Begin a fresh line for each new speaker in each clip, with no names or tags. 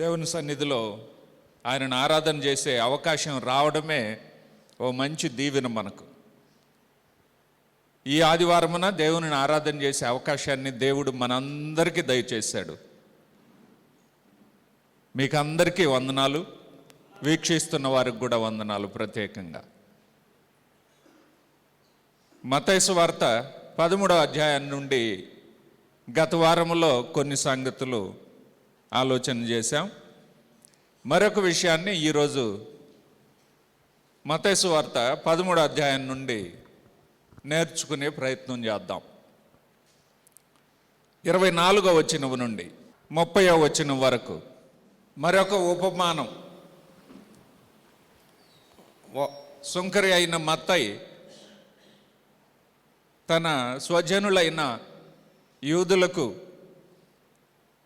దేవుని సన్నిధిలో ఆయనను ఆరాధన చేసే అవకాశం రావడమే ఓ మంచి దీవెన మనకు. ఈ ఆదివారమున దేవుని ఆరాధన చేసే అవకాశాన్ని దేవుడు మనందరికీ దయచేశాడు. మీకు అందరికీ వందనాలు, వీక్షిస్తున్న వారికి కూడా వందనాలు. ప్రత్యేకంగా మత్తయి సువార్త 13వ అధ్యాయం నుండి గత వారములో కొన్ని సంగతులు ఆలోచన చేశాం. మరొక విషయాన్ని ఈరోజు మత్తయి సువార్త 13వ అధ్యాయం నుండి నేర్చుకునే ప్రయత్నం చేద్దాం. 24వ వచనం నుండి 30వ వచనం వరకు మరొక ఉపమానం. సుంకరి అయిన మత్తయి తన స్వజనులైన యూదులకు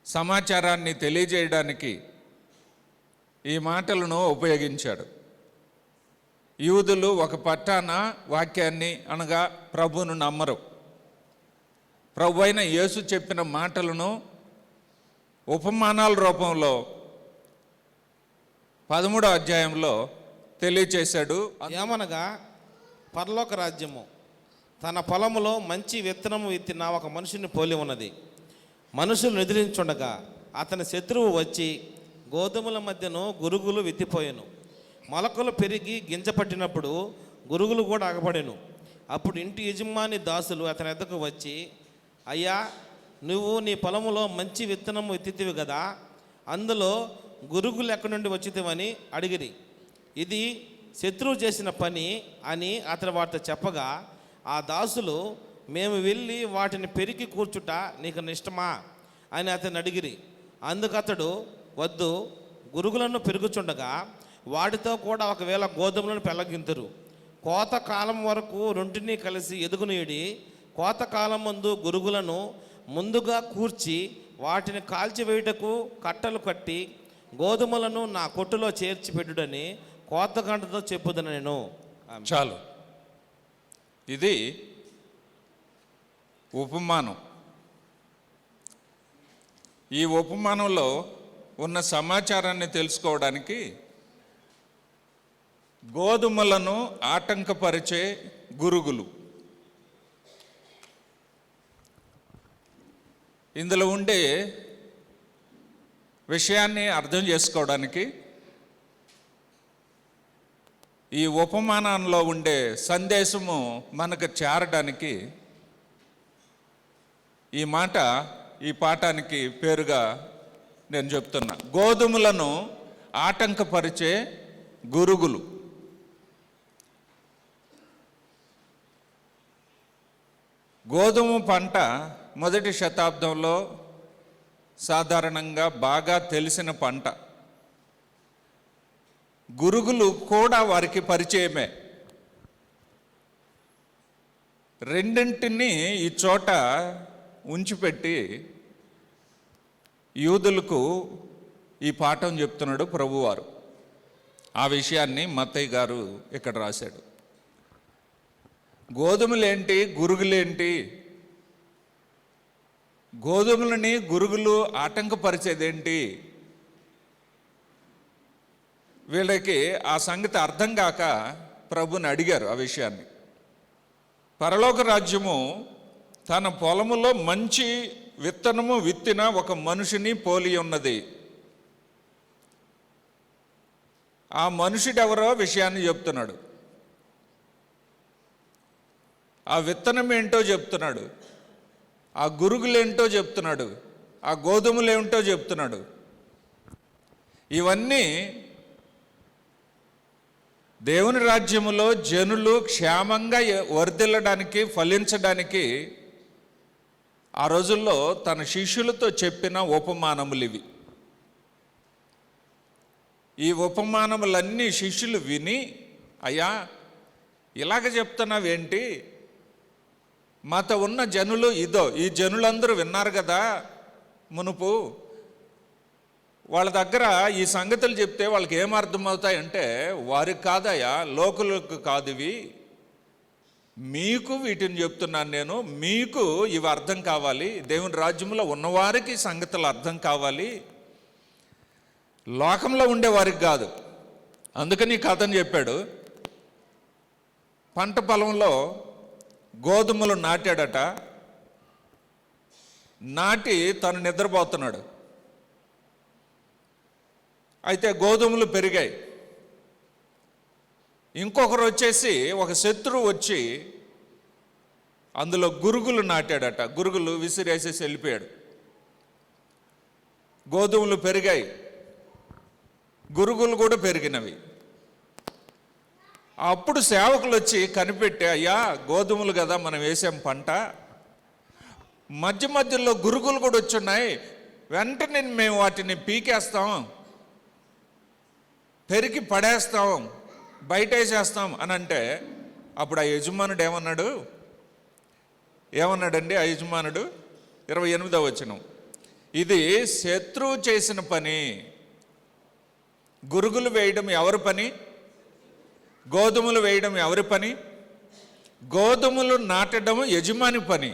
సమాచారాన్ని తెలియజేయడానికి ఈ మాటలను ఉపయోగించాడు. యూదులు ఒక పట్టాన వాక్యాన్ని అనగా ప్రభువును నమ్మరు. ప్రభు అయిన యేసు చెప్పిన మాటలను ఉపమానాల రూపంలో 13వ అధ్యాయంలో తెలియచేశాడు.
ఏమనగా పరలోక రాజ్యము తన పొలములో మంచి విత్తనము విత్తిన ఒక మనుషుని పోలి ఉన్నది. మనుషులు నిద్రించుండగా అతని శత్రువు వచ్చి గోధుమల మధ్యను గురుగులు విత్తిపోయాను. మొలకలు పెరిగి గింజ పట్టినప్పుడు గురుగులు కూడా అగపడెను. అప్పుడు ఇంటి యజమాని దాసులు అతని ఎద్దకు వచ్చి, అయ్యా, నువ్వు నీ పొలములో మంచి విత్తనము విత్తితివి కదా, అందులో గురుగులు ఎక్కడి నుండి వచ్చితివని అడిగిరి. ఇది శత్రువు చేసిన పని అని అతని వారితో చెప్పగా, ఆ దాసులు, మేము వెళ్ళి వాటిని పెరికి కూర్చుట నీకు ఇష్టమా అని అతన్ని అడిగిరి. అందుకతడు, వద్దు, గురుగులను పెరుగుచుండగా వాటితో కూడా ఒకవేళ గోధుమలను పెళ్ళగింతురు. కోతకాలం వరకు రెంటిని కలిసి ఎదుగునీయుడి. కోతకాలం ముందు గురుగులను ముందుగా కూర్చి వాటిని కాల్చివేయుటకు కట్టలు కట్టి గోధుమలను నా కొట్టులో చేర్చి పెట్టుడని కోతగంటతో చెప్పుదను నేను.
చాలు. ఇది ఉపమానం. ఈ ఉపమానంలో ఉన్న సమాచారాన్ని తెలుసుకోవడానికి గోధుమలను ఆటంకపరిచే గురుగులు, ఇందులో ఉండే విషయాన్ని అర్థం చేసుకోవడానికి, ఈ ఉపమానంలో ఉండే సందేశము మనకు చేరడానికి ఈ మాట ఈ పాఠానికి పేరుగా నేను చెప్తున్నా. గోధుమలను ఆటంకపరిచే గురుగులు. గోధుమ పంట మొదటి శతాబ్దంలో సాధారణంగా బాగా తెలిసిన పంట. గురుగులు కూడా వారికి పరిచయమే. రెండింటినీ ఈ చోట ఉంచిపెట్టి యూదులకు ఈ పాఠం చెప్తున్నాడు ప్రభువారు. ఆ విషయాన్ని మత్తయి గారు ఇక్కడ రాశాడు. గోధుమలేంటి, గురుగులేంటి? గోధుమలని గురుగులు ఆటంకపరిచేదేంటి? వీళ్ళకి ఆ సంగతి అర్థం కాక ప్రభుని అడిగారు ఆ విషయాన్ని. పరలోక రాజ్యము తన పొలములో మంచి విత్తనము విత్తిన ఒక మనిషిని పోలి ఉన్నది. ఆ మనుషుడెవరో విషయాన్ని చెప్తున్నాడు. ఆ విత్తనం ఏంటో చెప్తున్నాడు. ఆ గురుగులేంటో చెప్తున్నాడు. ఆ గోధుమలేంటో చెప్తున్నాడు. ఇవన్నీ దేవుని రాజ్యములో జనులు క్షేమంగా వర్ధిల్లడానికి, ఫలించడానికి ఆ రోజుల్లో తన శిష్యులతో చెప్పిన ఉపమానములు ఇవి. ఈ ఉపమానములన్నీ శిష్యులు విని, అయ్యా, ఇలాగ చెప్తున్నావేంటి? మాతో ఉన్న జనులు ఇదో, ఈ జనులందరూ విన్నారు కదా మునుపు, వాళ్ళ దగ్గర ఈ సంగతులు చెప్తే వాళ్ళకి ఏం అర్థమవుతాయంటే, వారికి కాదయ్యా, లోకులకు కాదు ఇవి, మీకు వీటిని చెప్తున్నాను నేను. మీకు ఇవి అర్థం కావాలి, దేవుని రాజ్యంలో ఉన్నవారికి సంగతులు అర్థం కావాలి. లోకంలో ఉండేవారికి కాదు. అందుకని ఈ కథను చెప్పాడు. పంట పొలంలో గోధుమలు నాటాడట. నాటి తను నిద్రపోతున్నాడు. అయితే గోధుమలు పెరిగాయి. ఇంకొకరు వచ్చేసి, ఒక శత్రువు వచ్చి అందులో గురుగులు నాటాడట. గురుగులు విసిరేసేసి వెళ్ళిపోయాడు. గోధుమలు పెరిగాయి, గురుగులు కూడా పెరిగినవి. అప్పుడు సేవకులు వచ్చి కనిపెట్టి, అయ్యా గోధుమలు కదా మనం వేసాం పంట, మధ్య మధ్యలో గురుగులు కూడా వచ్చున్నాయి, వెంటనే మేము వాటిని పీకేస్తాం, పెరికి పడేస్తాం, బయట వేసేస్తాం అని అంటే, అప్పుడు ఆ యజమానుడు ఏమన్నాడండి? ఆ యజమానుడు 28వ వచనం, ఇది శత్రువు చేసిన పని. గురుగులు వేయడం ఎవరి పని? గోధుమలు వేయడం ఎవరి పని? గోధుమలు నాటడం యజమాని పని,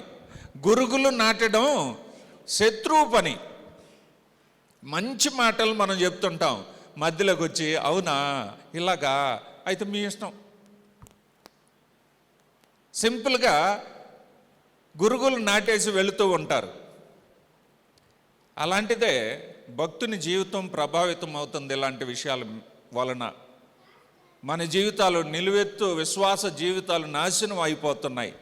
గురుగులు నాటడం శత్రువు పని. మంచి మాటలు మనం చెప్తుంటాం, మధ్యలోకి వచ్చి అవునా ఇలాగా అయితే మీ ఇష్టం, సింపుల్గా గురుగులు నాటేసి వెళుతూ ఉంటారు. అలాంటిదే భక్తుని జీవితం ప్రభావితం అవుతుంది. ఇలాంటి విషయాల వలన మన జీవితాలు, నిలువెత్తు విశ్వాస జీవితాలు నాశనం అయిపోతున్నాయి.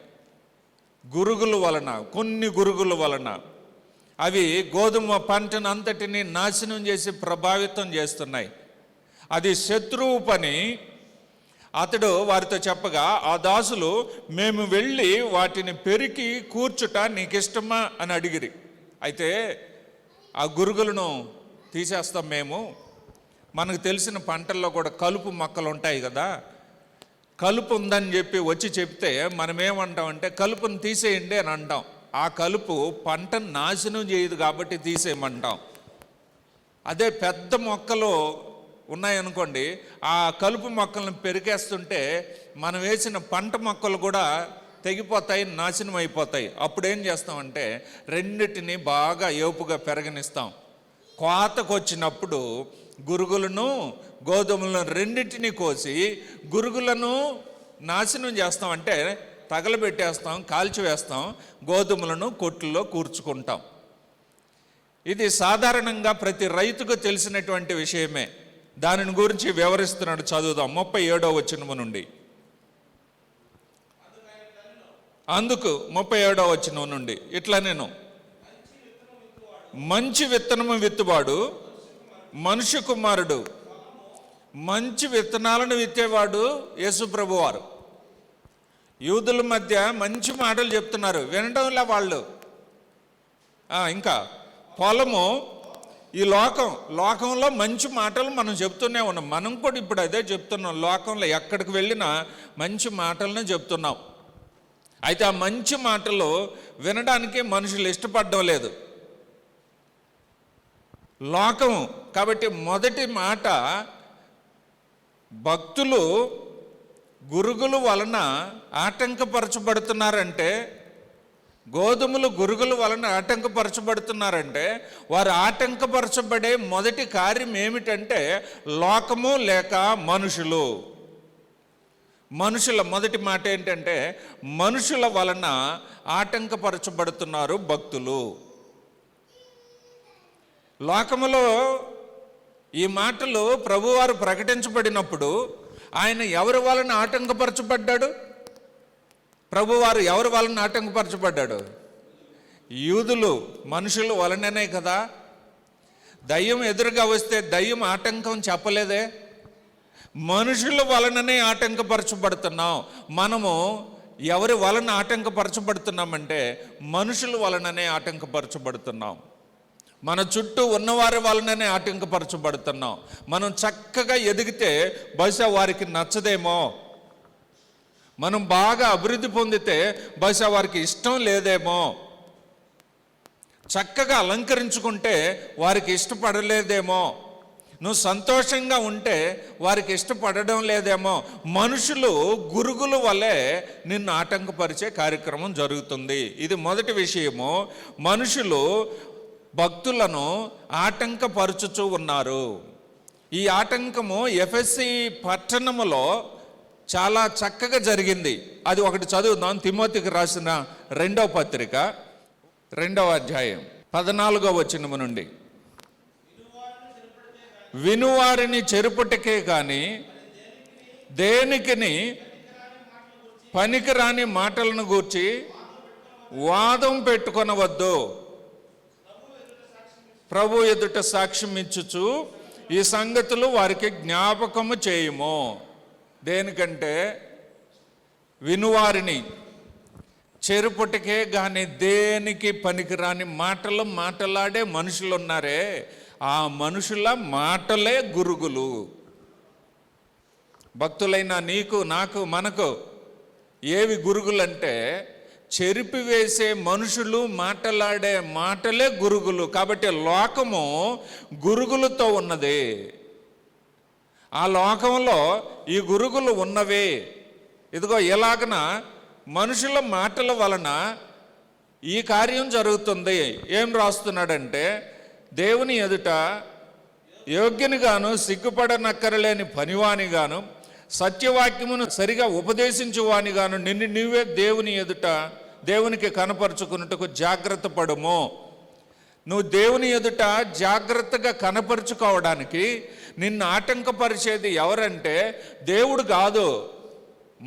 గురుగుల వలన, కొన్ని గురుగుల వలన అవి గోధుమ పంటను అంతటిని నాశనం చేసి ప్రభావితం చేస్తున్నాయి. అది శత్రువు పని. అతడు వారితో చెప్పగా ఆ దాసులు, మేము వెళ్ళి వాటిని పెరికి కూర్చుట నీకు ఇష్టమా అని అడిగిరి. అయితే ఆ గురుగులను తీసేస్తాం మేము. మనకు తెలిసిన పంటల్లో కూడా కలుపు మొక్కలు ఉంటాయి కదా, కలుపు ఉందని చెప్పి వచ్చి చెప్తే మనం ఏమంటామంటే కలుపును తీసేయండి అని అంటాం. ఆ కలుపు పంటను నాశనం చేయదు కాబట్టి తీసేయమంటాం. అదే పెద్ద మొక్కలు ఉన్నాయనుకోండి, ఆ కలుపు మొక్కలను పెరికేస్తుంటే మనం వేసిన పంట మొక్కలు కూడా తెగిపోతాయి, నాశనం అయిపోతాయి. అప్పుడు ఏం చేస్తామంటే రెండిటిని బాగా ఏపుగా పెరగనిస్తాం. కోతకు వచ్చినప్పుడు గురుగులను గోధుమలను రెండింటిని కోసి గురుగులను నాశనం చేస్తామంటే తగలబెట్టేస్తాం, కాల్చివేస్తాం, గోధుమలను కొట్టుల్లో కూర్చుకుంటాం. ఇది సాధారణంగా ప్రతి రైతుకు తెలిసినటువంటి విషయమే. దానిని గురించి వివరిస్తున్నాడు, చదువుదాం 37వ వచనము నుండి. అందుకు 37వ వచనం నుండి ఇట్లా, నేను మంచి విత్తనము విత్తువాడు మనుష్య కుమారుడు. మంచి విత్తనాలను విత్తేవాడు యేసు ప్రభువారు. యూదుల మధ్య మంచి మాటలు చెప్తున్నారు, వినడంలా వాళ్ళు. ఇంకా పొలము, ఈ లోకంలో మంచి మాటలు మనం చెప్తూనే ఉన్నాం. మనం కూడా ఇప్పుడు అదే చెప్తున్నాం. లోకంలో ఎక్కడికి వెళ్ళినా మంచి మాటలనే చెప్తున్నాం. అయితే ఆ మంచి మాటలు వినడానికి మనుషులు ఇష్టపడడం లేదు, లోకం. కాబట్టి మొదటి మాట, భక్తులు గురుగుల వలన ఆటంకపరచబడుతున్నారంటే, గోధుమలు గురుగుల వలన ఆటంకపరచబడుతున్నారంటే, వారు ఆటంకపరచబడే మొదటి కార్యం ఏమిటంటే లోకము లేక మనుషులు. మనుషుల మొదటి మాట ఏంటంటే మనుషుల వలన ఆటంకపరచబడుతున్నారు భక్తులు. లోకములో ఈ మాటలు ప్రభువారు ప్రకటించబడినప్పుడు ఆయన ఎవరి వలన ఆటంకపరచబడ్డాడు? ప్రభువారు ఎవరి వలన ఆటంకపరచబడ్డాడు? యూదులు, మనుషుల వలననే కదా. దయ్యం ఎదురుగా వస్తే దయ్యం ఆటంకం చెప్పలేదే, మనుషుల వలననే ఆటంకపరచబడుతున్నాం. మనము ఎవరి వలన ఆటంకపరచబడుతున్నామంటే మనుషుల వలననే ఆటంకపరచబడుతున్నాం. మన చుట్టూ ఉన్నవారి వలననే ఆటంకపరచబడుతున్నాం. మనం చక్కగా ఎదిగితే బహుశా వారికి నచ్చదేమో, మనం బాగా అభివృద్ధి పొందితే బహుశా వారికి ఇష్టం లేదేమో, చక్కగా అలంకరించుకుంటే వారికి ఇష్టపడలేదేమో, నువ్వు సంతోషంగా ఉంటే వారికి ఇష్టపడడం లేదేమో. మనుషులు గురుగుల వలె నిన్ను ఆటంకపరిచే కార్యక్రమం జరుగుతుంది. ఇది మొదటి విషయము. మనుషులు భక్తులను ఆటంకపరుచుచూ ఉన్నారు. ఈ ఆటంకము ఎఫెస్సి పట్టణములో చాలా చక్కగా జరిగింది. అది ఒకటి చదువుదాం. తిమోతికి రాసిన 2వ పత్రిక 2వ అధ్యాయం 14వ వచనము నుండి. వినువారిని చెరుపుటకే కానీ దేనికిని పనికిరాని మాటలను గూర్చి వాదం పెట్టుకొనవద్దు. ప్రభు ఎదుట సాక్ష్యం ఇచ్చుచు ఈ సంగతులు వారికి జ్ఞాపకము చేయము. దేనికంటే వినువారిని చెరుపుటకే కానీ దేనికి పనికిరాని మాటలు మాట్లాడే మనుషులు ఉన్నారే, ఆ మనుషుల మాటలే గురుగులు. భక్తులైన నీకు నాకు మనకు ఏవి గురుగులంటే చెరిపివేసే మనుషులు మాట్లాడే మాటలే గురుగులు. కాబట్టి లోకము గురుగులతో ఉన్నది. ఆ లోకంలో ఈ గురుగులు ఉన్నవే. ఇదిగో ఎలాగన మనుషుల మాటల వలన ఈ కార్యం జరుగుతుంది. ఏం రాస్తున్నాడంటే, దేవుని ఎదుట యోగ్యునిగాను సిగ్గుపడనక్కరలేని పనివానిగాను సత్యవాక్యమును సరిగా ఉపదేశించువానిగాను నిన్ను నీవే దేవుని ఎదుట దేవునికి కనపరుచుకున్నట్టుకు జాగ్రత్త పడుము. నువ్వు దేవుని ఎదుట జాగ్రత్తగా కనపరుచుకోవడానికి నిన్ను ఆటంకపరిచేది ఎవరంటే దేవుడు కాదు,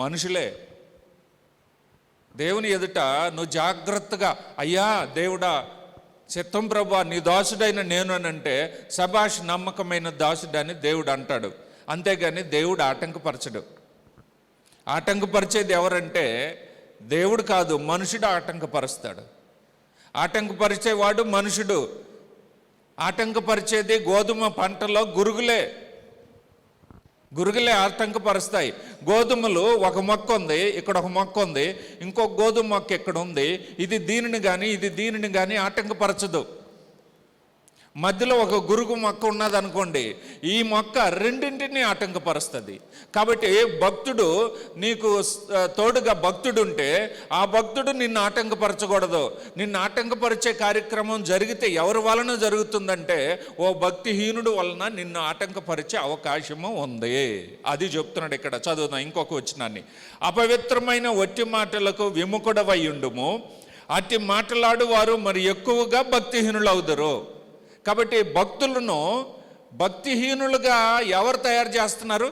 మనుషులే. దేవుని ఎదుట నువ్వు జాగ్రత్తగా, అయ్యా దేవుడా చిత్తం ప్రభా నీ దాసుడైన నేను అని అంటే, సబాష్ నమ్మకమైన దాసుడని దేవుడు అంటాడు. అంతేగాని దేవుడు ఆటంకపరచడు. ఆటంకపరిచేది ఎవరంటే దేవుడు కాదు, మనుషుడు ఆటంకపరుస్తాడు. ఆటంకపరిచేవాడు మనుషుడు. ఆటంకపరిచేది గోధుమ పంటలో గురుగులే ఆటంకపరుస్తాయి. గోధుమలు ఒక మొక్క ఉంది, ఇక్కడ ఒక మొక్క ఉంది, ఇంకొక గోధుమ మొక్క ఇక్కడ ఉంది. ఇది దీనిని కానీ ఆటంకపరచదు. మధ్యలో ఒక గురుగు మొక్క ఉన్నది అనుకోండి, ఈ మొక్క రెండింటినీ ఆటంకపరుస్తుంది. కాబట్టి భక్తుడు నీకు తోడుగా భక్తుడు ఉంటే ఆ భక్తుడు నిన్ను ఆటంకపరచకూడదు. నిన్ను ఆటంకపరిచే కార్యక్రమం జరిగితే ఎవరి వలన జరుగుతుందంటే ఓ భక్తిహీనుడు వలన నిన్ను ఆటంకపరిచే అవకాశము ఉంది. అది చెప్తున్నాడు ఇక్కడ. చదువుదాం ఇంకొక వచనాన్ని. అపవిత్రమైన వట్టి మాటలకు విముఖుడవై ఉండుము, అట్టి మాటలాడు వారు మరి ఎక్కువగా భక్తిహీనులు అవుదురు. కాబట్టి భక్తులను భక్తిహీనులుగా ఎవరు తయారు చేస్తున్నారు?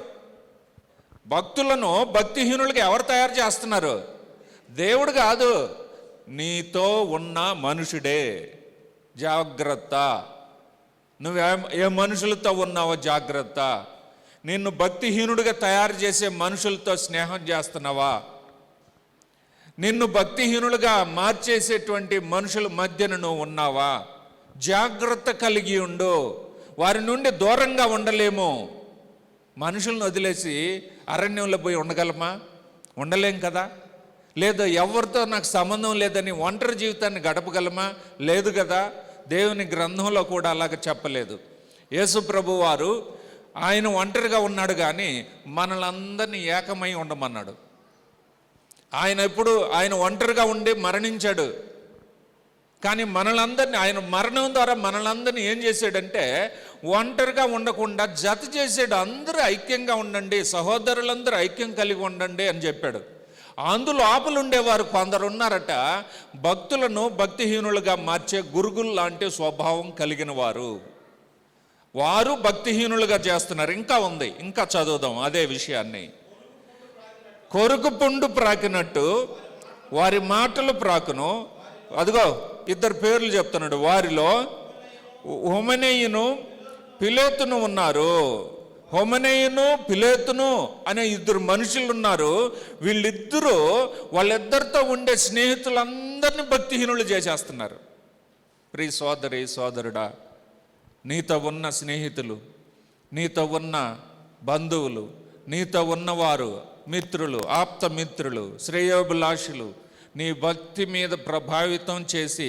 భక్తులను భక్తిహీనులుగా ఎవరు తయారు చేస్తున్నారు? దేవుడు కాదు, నీతో ఉన్న మనుషుడే. జాగ్రత్త, నువ్వు ఏ మనుషులతో ఉన్నావో జాగ్రత్త. నిన్ను భక్తిహీనుడిగా తయారు చేసే మనుషులతో స్నేహం చేస్తున్నావా? నిన్ను భక్తిహీనులుగా మార్చేసేటువంటి మనుషుల మధ్యన నువ్వు ఉన్నావా? జాగ్రత్త కలిగి ఉండు. వారి నుండి దూరంగా ఉండలేము. మనుషులను వదిలేసి అరణ్యంలో పోయి ఉండగలమా? ఉండలేం కదా. లేదా ఎవరితో నాకు సంబంధం లేదని ఒంటరి జీవితాన్ని గడపగలమా? లేదు కదా. దేవుని గ్రంథంలో కూడా అలాగ చెప్పలేదు. యేసు ప్రభు వారు ఆయన ఒంటరిగా ఉన్నాడు కానీ మనలందరినీ ఏకమై ఉండమన్నాడు. ఆయన ఒంటరిగా ఉండి మరణించాడు. కానీ మనలందరినీ ఆయన మరణం ద్వారా మనలందరినీ ఏం చేశాడంటే ఒంటరిగా ఉండకుండా జత చేసాడు. అందరూ ఐక్యంగా ఉండండి, సహోదరులందరూ ఐక్యం కలిగి ఉండండి అని చెప్పాడు. అందులో ఉండేవారు కొందరు ఉన్నారట, భక్తులను భక్తిహీనులుగా మార్చే గురుగులు లాంటి స్వభావం కలిగిన వారు భక్తిహీనులుగా చేస్తున్నారు. ఇంకా ఉంది, ఇంకా చదువుదాం అదే విషయాన్ని. కొరుకు పుండు ప్రాకినట్టు వారి మాటలు ప్రాకును. అదిగో ఇద్దరు పేర్లు చెప్తున్నాడు. వారిలో హుమనేయును పిలేతును ఉన్నారు. హుమనేయును పిలేతును అనే ఇద్దరు మనుషులు ఉన్నారు. వాళ్ళిద్దరితో ఉండే స్నేహితులందరినీ భక్తిహీనులు చేసేస్తున్నారు. ప్రియ సోదరి సోదరుడా, నీతో ఉన్న స్నేహితులు, నీతో ఉన్న బంధువులు, నీతో ఉన్నవారు, మిత్రులు, ఆప్త మిత్రులు, శ్రేయోభిలాషులు నీ భక్తి మీద ప్రభావితం చేసి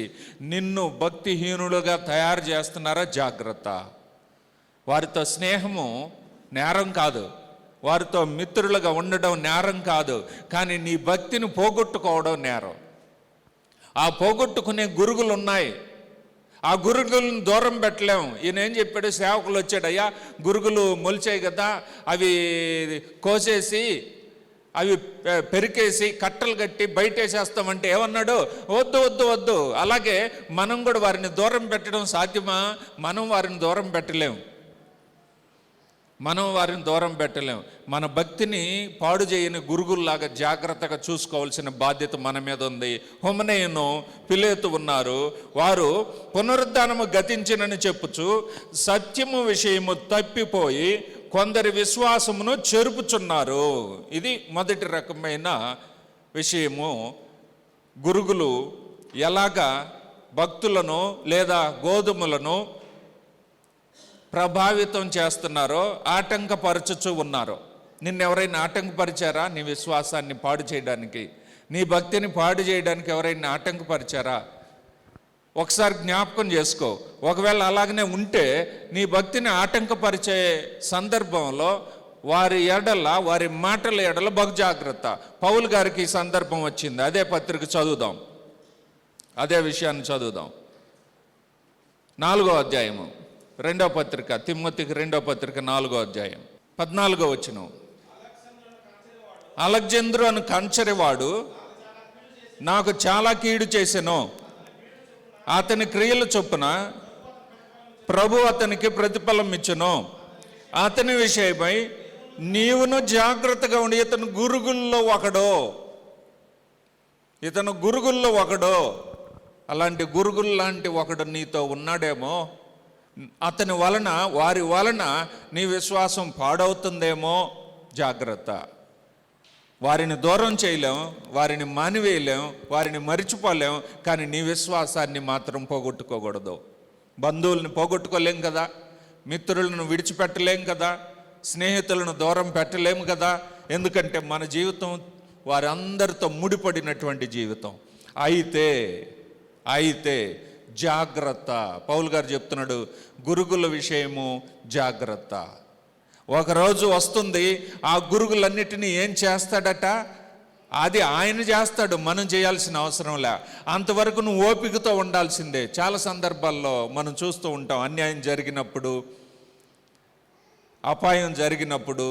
నిన్ను భక్తిహీనులుగా తయారు చేస్తున్నారా? జాగ్రత్త. వారితో స్నేహము నేరం కాదు, వారితో మిత్రులుగా ఉండడం నేరం కాదు, కానీ నీ భక్తిని పోగొట్టుకోవడం నేరం. ఆ పోగొట్టుకునే గురుగులు ఉన్నాయి. ఆ గురుగులను దూరం పెట్టలేము. ఈయన ఏం చెప్పాడు, సేవకులు వచ్చాడు, అయ్యా గురుగులు మొలిచాయి కదా, అవి కోసేసి అవి పెరికేసి కట్టలు కట్టి బయటేసేస్తామంటే ఏమన్నాడు, వద్దు వద్దు వద్దు. అలాగే మనం కూడా వారిని దూరం పెట్టడం సాధ్యమా? మనం వారిని దూరం పెట్టలేము. మన భక్తిని పాడు చేయని గురుగుల్లాగా జాగ్రత్తగా చూసుకోవాల్సిన బాధ్యత మన మీద ఉంది. హుమనేయును పిలేతు ఉన్నారు. వారు పునరుద్ధానము గతించినని చెప్పుచు సత్యము విషయము తప్పిపోయి కొందరి విశ్వాసమును చెరుపుచున్నారు. ఇది మొదటి రకమైన విషయము. గురుగులు ఎలాగా భక్తులను లేదా గోధుమలను ప్రభావితం చేస్తున్నారో, ఆటంకపరచుచూ ఉన్నారో. నిన్నెవరైనా ఆటంకపరిచారా? నీ విశ్వాసాన్ని పాడు చేయడానికి, నీ భక్తిని పాడు చేయడానికి ఎవరైనా ఆటంకపరిచారా? ఒకసారి జ్ఞాపకం చేసుకో. ఒకవేళ అలాగనే ఉంటే నీ భక్తిని ఆటంకపరిచే సందర్భంలో వారి ఎడల, వారి మాటల ఎడల బహు జాగ్రత్త. పౌలు గారికి ఈ సందర్భం వచ్చింది. అదే పత్రిక చదువుదాం, అదే విషయాన్ని చదువుదాం. 4వ అధ్యాయము, 2వ పత్రిక, తిమ్మోతికి 2వ పత్రిక 4వ అధ్యాయం 14వ వచనం. అలెగ్జాంద్రు అను కంచరివాడు నాకు చాలా కీడు చేసెను. అతని క్రియల చొప్పున ప్రభు అతనికి ప్రతిఫలం ఇచ్చెను. అతని విషయమై నీవును జాగ్రత్తగా ఉండి, ఇతను గురుగుల్లో ఒకడో, అలాంటి గురుగుల్లాంటి ఒకడు నీతో ఉన్నాడేమో, అతని వలన, వారి వలన నీ విశ్వాసం పాడవుతుందేమో. జాగ్రత్త. వారిని దూరం చేయలేం, వారిని మానివేయలేం, వారిని మరిచిపోలేం, కానీ నీ విశ్వాసాన్ని మాత్రం పోగొట్టుకోకూడదు. బంధువులను పోగొట్టుకోలేం కదా, మిత్రులను విడిచిపెట్టలేం కదా, స్నేహితులను దూరం పెట్టలేము కదా. ఎందుకంటే మన జీవితం వారందరితో ముడిపడినటువంటి జీవితం. అయితే జాగ్రత్త. పౌలు గారు చెప్తున్నాడు, గురుగుల విషయము జాగ్రత్త. ఒకరోజు వస్తుంది, ఆ గురుగులన్నిటినీ ఏం చేస్తాడట? అది ఆయన చేస్తాడు, మనం చేయాల్సిన అవసరం లే. అంతవరకు నువ్వు ఓపికతో ఉండాల్సిందే. చాలా సందర్భాల్లో మనం చూస్తూ ఉంటాం, అన్యాయం జరిగినప్పుడు, అపాయం జరిగినప్పుడు,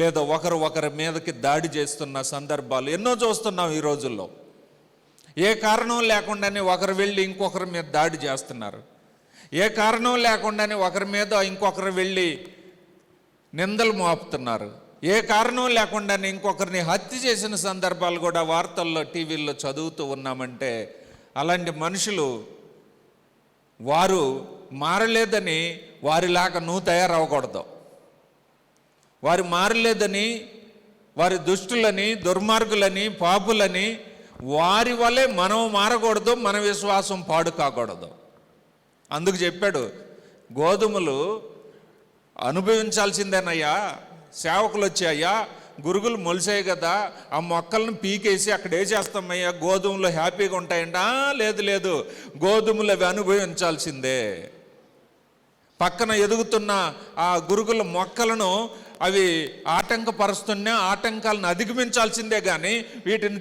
లేదా ఒకరి మీదకి దాడి చేస్తున్న సందర్భాలు ఎన్నో చూస్తున్నాం ఈ రోజుల్లో. ఏ కారణం లేకుండానే ఒకరు వెళ్ళి ఇంకొకరి మీద దాడి చేస్తున్నారు. ఏ కారణం లేకుండానే ఒకరి మీద ఇంకొకరు వెళ్ళి నిందలు మోపుతున్నారు. ఏ కారణం లేకుండానే ఇంకొకరిని హత్య చేసిన సందర్భాలు కూడా వార్తల్లో, టీవీల్లో చదువుతూ ఉన్నామంటే, అలాంటి మనుషులు వారు మారలేదని వారిలాగా నువ్వు తయారవ్వకూడదు. వారు మారలేదని, వారి దుష్టులని, దుర్మార్గులని, పాపులని, వారి వల్లే మనం మారకూడదు, మన విశ్వాసం పాడు కాకూడదు. అందుకు చెప్పాడు, గోధుమలు అనుభవించాల్సిందేనయ్యా. సేవకులు వచ్చాయ్యా, గురుగులు మొలిసాయి కదా, ఆ మొక్కలను పీకేసి అక్కడ వేసేస్తామయ్యా, గోధుమలు హ్యాపీగా ఉంటాయంట. లేదు, గోధుమలు అవి అనుభవించాల్సిందే. పక్కన ఎదుగుతున్న ఆ గురుగుల మొక్కలను అవి ఆటంకపరుస్తున్నా ఆటంకాలను అధిగమించాల్సిందే. కానీ వీటిని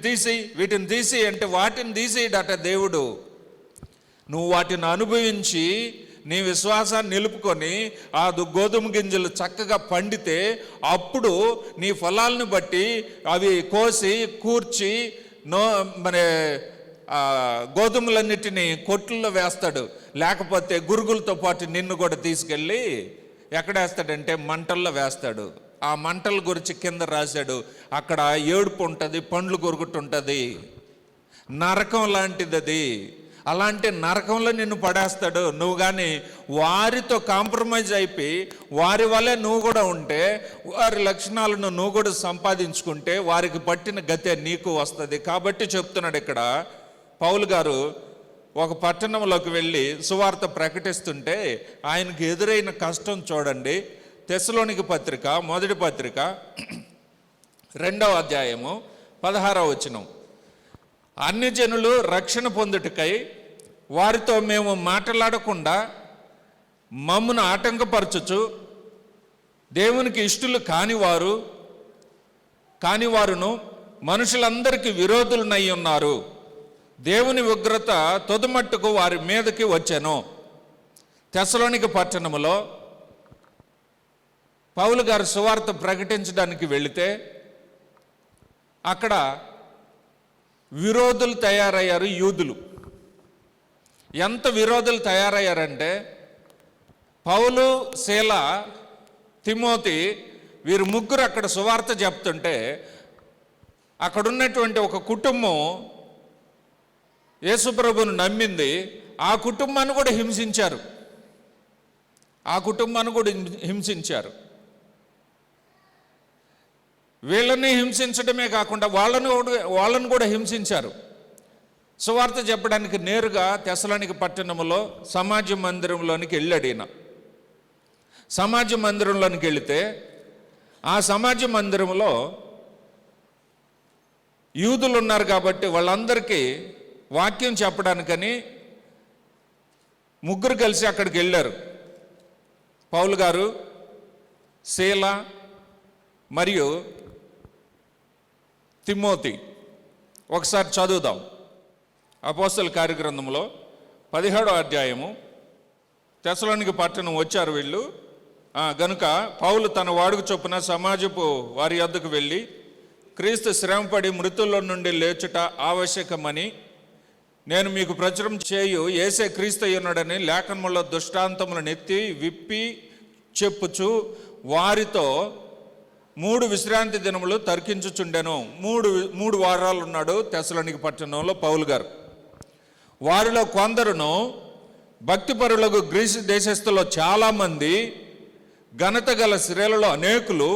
తీసి అంటే వాటిని తీసేయడట దేవుడు. నువ్వు వాటిని అనుభవించి నీ విశ్వాసాన్ని నిలుపుకొని ఆ గోధుమ గింజలు చక్కగా పండితే అప్పుడు నీ ఫలాలను బట్టి అవి కోసి కూర్చి మరి గోధుమలన్నిటినీ కొట్లలో వేస్తాడు. లేకపోతే గురుగులతో పాటు నిన్ను కూడా తీసుకెళ్ళి ఎక్కడేస్తాడంటే మంటల్లో వేస్తాడు. ఆ మంటల గురించి కింద రాశాడు, అక్కడ ఏడుపు ఉంటుంది, పండ్లు కొరుకుతుంటుంది, నరకం లాంటిది అది. అలాంటి నరకంలో నిన్ను పడేస్తాడు. నువ్వు కానీ వారితో కాంప్రమైజ్ అయిపోయి వారి వల్లే నువ్వు కూడా ఉంటే, వారి లక్షణాలను నువ్వు కూడా సంపాదించుకుంటే వారికి పట్టిన గతే నీకు వస్తుంది. కాబట్టి చెప్తున్నాడు ఇక్కడ పౌలు గారు, ఒక పట్టణంలోకి వెళ్ళి సువార్త ప్రకటిస్తుంటే ఆయనకు ఎదురైన కష్టం చూడండి. తెస్సలోనిక పత్రిక, మొదటి పత్రిక 2వ అధ్యాయము 16వ వచనం. అన్ని జనులు రక్షణ పొందుటకై వారితో మేము మాట్లాడకుండా మమ్మను ఆటంకపరచుచు దేవునికి ఇష్టలు కానివారును మనుషులందరికీ విరోధులనై ఉన్నారు. దేవుని ఉగ్రత తొదమట్టుకు వారి మీదకి వచ్చెను. తెస్సలోనిక పట్టణములో పౌలు గారు సువార్త ప్రకటించడానికి వెళితే అక్కడ విరోధులు తయారయ్యారు. యూదులు ఎంత విరోధులు తయారయ్యారంటే పౌలు, శీల, తిమోతి వీరు ముగ్గురు అక్కడ సువార్త చెప్తుంటే అక్కడున్నటువంటి ఒక కుటుంబం యేసుప్రభువును నమ్మింది. ఆ కుటుంబాన్ని కూడా హింసించారు. వీళ్ళని హింసించడమే కాకుండా వాళ్ళను కూడా హింసించారు. సువార్త చెప్పడానికి నేరుగా తెస్సలోనిక పట్టణంలో సమాజ మందిరంలోనికి వెళ్ళాడు ఈయన. సమాజ మందిరంలోనికి వెళితే ఆ సమాజ మందిరంలో యూదులు ఉన్నారు కాబట్టి వాళ్ళందరికీ వాక్యం చెప్పడానికని ముగ్గురు కలిసి అక్కడికి వెళ్ళారు. పౌలు గారు, శీల మరియు తిమోతి. ఒకసారి చదువుదాం. అపోస్తల కార్యగ్రంథంలో 17వ అధ్యాయము. తెస్సలోనిక పట్టణం వచ్చారు వీళ్ళు. గనుక పౌలు తన వాడుక చొప్పున సమాజపు వారి యొద్దకు వెళ్ళి, క్రీస్తు శ్రమపడి మృతుల్లో నుండి లేచుట ఆవశ్యకమని నేను మీకు ప్రచురం చేయు యేసే క్రీస్తు అయ్యున్నాడని లేఖనములో దృష్టాంతములను ఎత్తి విప్పి చెప్పుచు వారితో 3 విశ్రాంతి దినములు తర్కించుచుండెను. మూడు వారాలు ఉన్నాడు తెస్సలోనిక పట్టణంలో పౌలు గారు. వారిలో కొందరును భక్తిపరులకు గ్రీసు దేశస్థులో చాలామంది, ఘనత గల స్త్రీలలో అనేకులు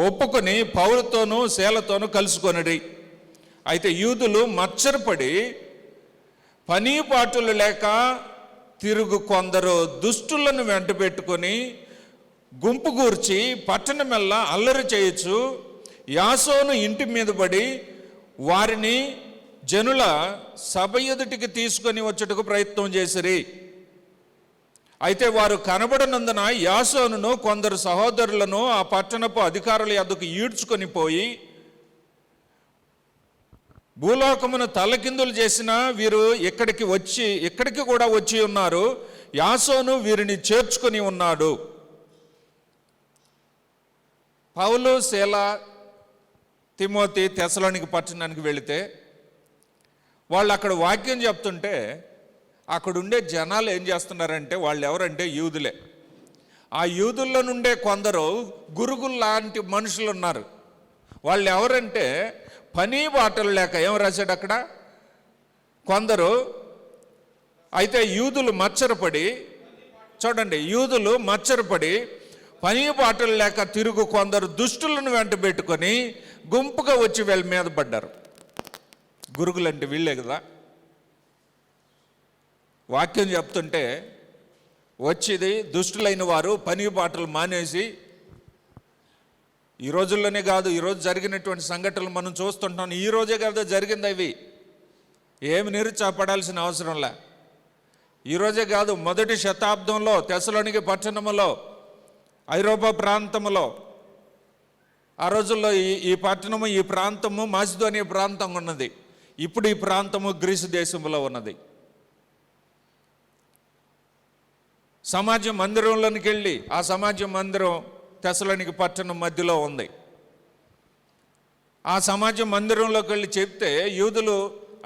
ఒప్పుకొని పౌలుతోనూ శీలతోనూ కలుసుకొనిరి. అయితే యూదులు మత్సరపడి పని పాటులు లేక తిరుగు కొందరు దుష్టులను వెంట పెట్టుకొని గుంపు గూర్చి పట్టణమెల్లా అల్లరి చేయొచ్చు యాసోను ఇంటి మీద పడి వారిని జనుల సభ ఎదుటికి తీసుకొని వచ్చుటకు ప్రయత్నం చేసిరి. అయితే వారు కనబడనందున యాసోనును కొందరు సహోదరులను ఆ పట్టణపు అధికారుల యొద్దకు ఈడ్చుకొని పోయి, భూలోకమును తలకిందులు చేసిన వీరు ఇక్కడికి కూడా వచ్చి ఉన్నారు, యాసోను వీరిని చేర్చుకొని ఉన్నాడు. పౌలు, శీల, తిమోతి తెస్సలోనిక పట్టణానికి వెళితే వాళ్ళు అక్కడ వాక్యం చెప్తుంటే అక్కడ ఉండే జనాలు ఏం చేస్తున్నారంటే వాళ్ళు ఎవరంటే యూదులే. ఆ యూదుల్లో నుండే కొందరు గురుగులు లాంటి మనుషులు ఉన్నారు. వాళ్ళు ఎవరంటే పని బాటలు లేక ఏం రాశాడు అక్కడ కొందరు. అయితే యూదులు మత్సరపడి, చూడండి, యూదులు మత్సరపడి పని బాటలు లేక తిరుగు కొందరు దుష్టులను వెంట పెట్టుకొని గుంపుగా వచ్చి వీళ్ళ మీద పడ్డారు. గురుగులు అంటే వీళ్ళే కదా. వాక్యం చెప్తుంటే వచ్చేది దుష్టులైన వారు పని బాటలు మానేసి, ఈ రోజుల్లోనే కాదు, ఈరోజు జరిగినటువంటి సంఘటనలు మనం చూస్తుంటాం. ఈ రోజే కాదు జరిగింది, అవి ఏమి నిరుత్సాహపడాల్సిన అవసరంలే. ఈరోజే కాదు, మొదటి శతాబ్దంలో తెస్సలోనిక పట్టణములో, ఐరోపా ప్రాంతంలో, ఆ రోజుల్లో ఈ పట్టణము, ఈ ప్రాంతము మాసిదోనియా ప్రాంతం ఉన్నది. ఇప్పుడు ఈ ప్రాంతము గ్రీసు దేశంలో ఉన్నది. సమాజ మందిరంలోనికి వెళ్ళి, ఆ సమాజ మందిరం తెస్సలోనిక పట్టణం మధ్యలో ఉంది. ఆ సమాజ మందిరంలోకి వెళ్ళి చెప్తే యూదులు,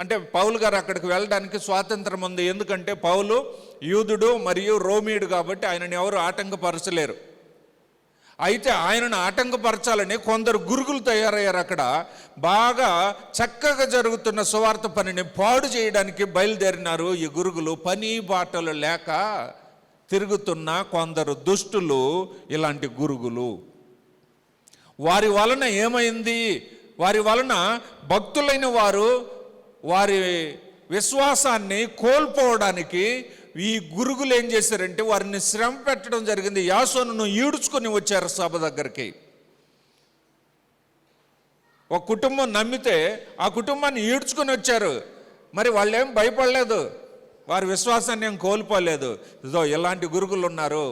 అంటే పౌలు గారు అక్కడికి వెళ్ళడానికి స్వాతంత్రం ఉంది. ఎందుకంటే పౌలు యూదుడు మరియు రోమీయుడు కాబట్టి ఆయనని ఎవరు ఆటంకపరచలేరు. అయితే ఆయనను ఆటంకపరచాలని కొందరు గురుగులు తయారయ్యారు. అక్కడ బాగా చక్కగా జరుగుతున్న సువార్త పనిని పాడు చేయడానికి బయలుదేరినారు ఈ గురుగులు. పని బాటలు లేక తిరుగుతున్న కొందరు దుష్టులు, ఇలాంటి గురుగులు. వారి వలన ఏమైంది? వారి వలన భక్తులైన వారు వారి విశ్వాసాన్ని కోల్పోవడానికి ఈ గురుగులు ఏం చేశారంటే వారిని శ్రమ పెట్టడం జరిగింది. యాసోనును ఈడ్చుకొని వచ్చారు సభ దగ్గరికి. ఒక కుటుంబం నమ్మితే ఆ కుటుంబాన్ని ఈడ్చుకొని వచ్చారు. మరి వాళ్ళు ఏం భయపడలేదు, వారి విశ్వాసాన్ని ఏం కోల్పోలేదు. ఇదో ఇలాంటి గురుగులు ఉన్నారు,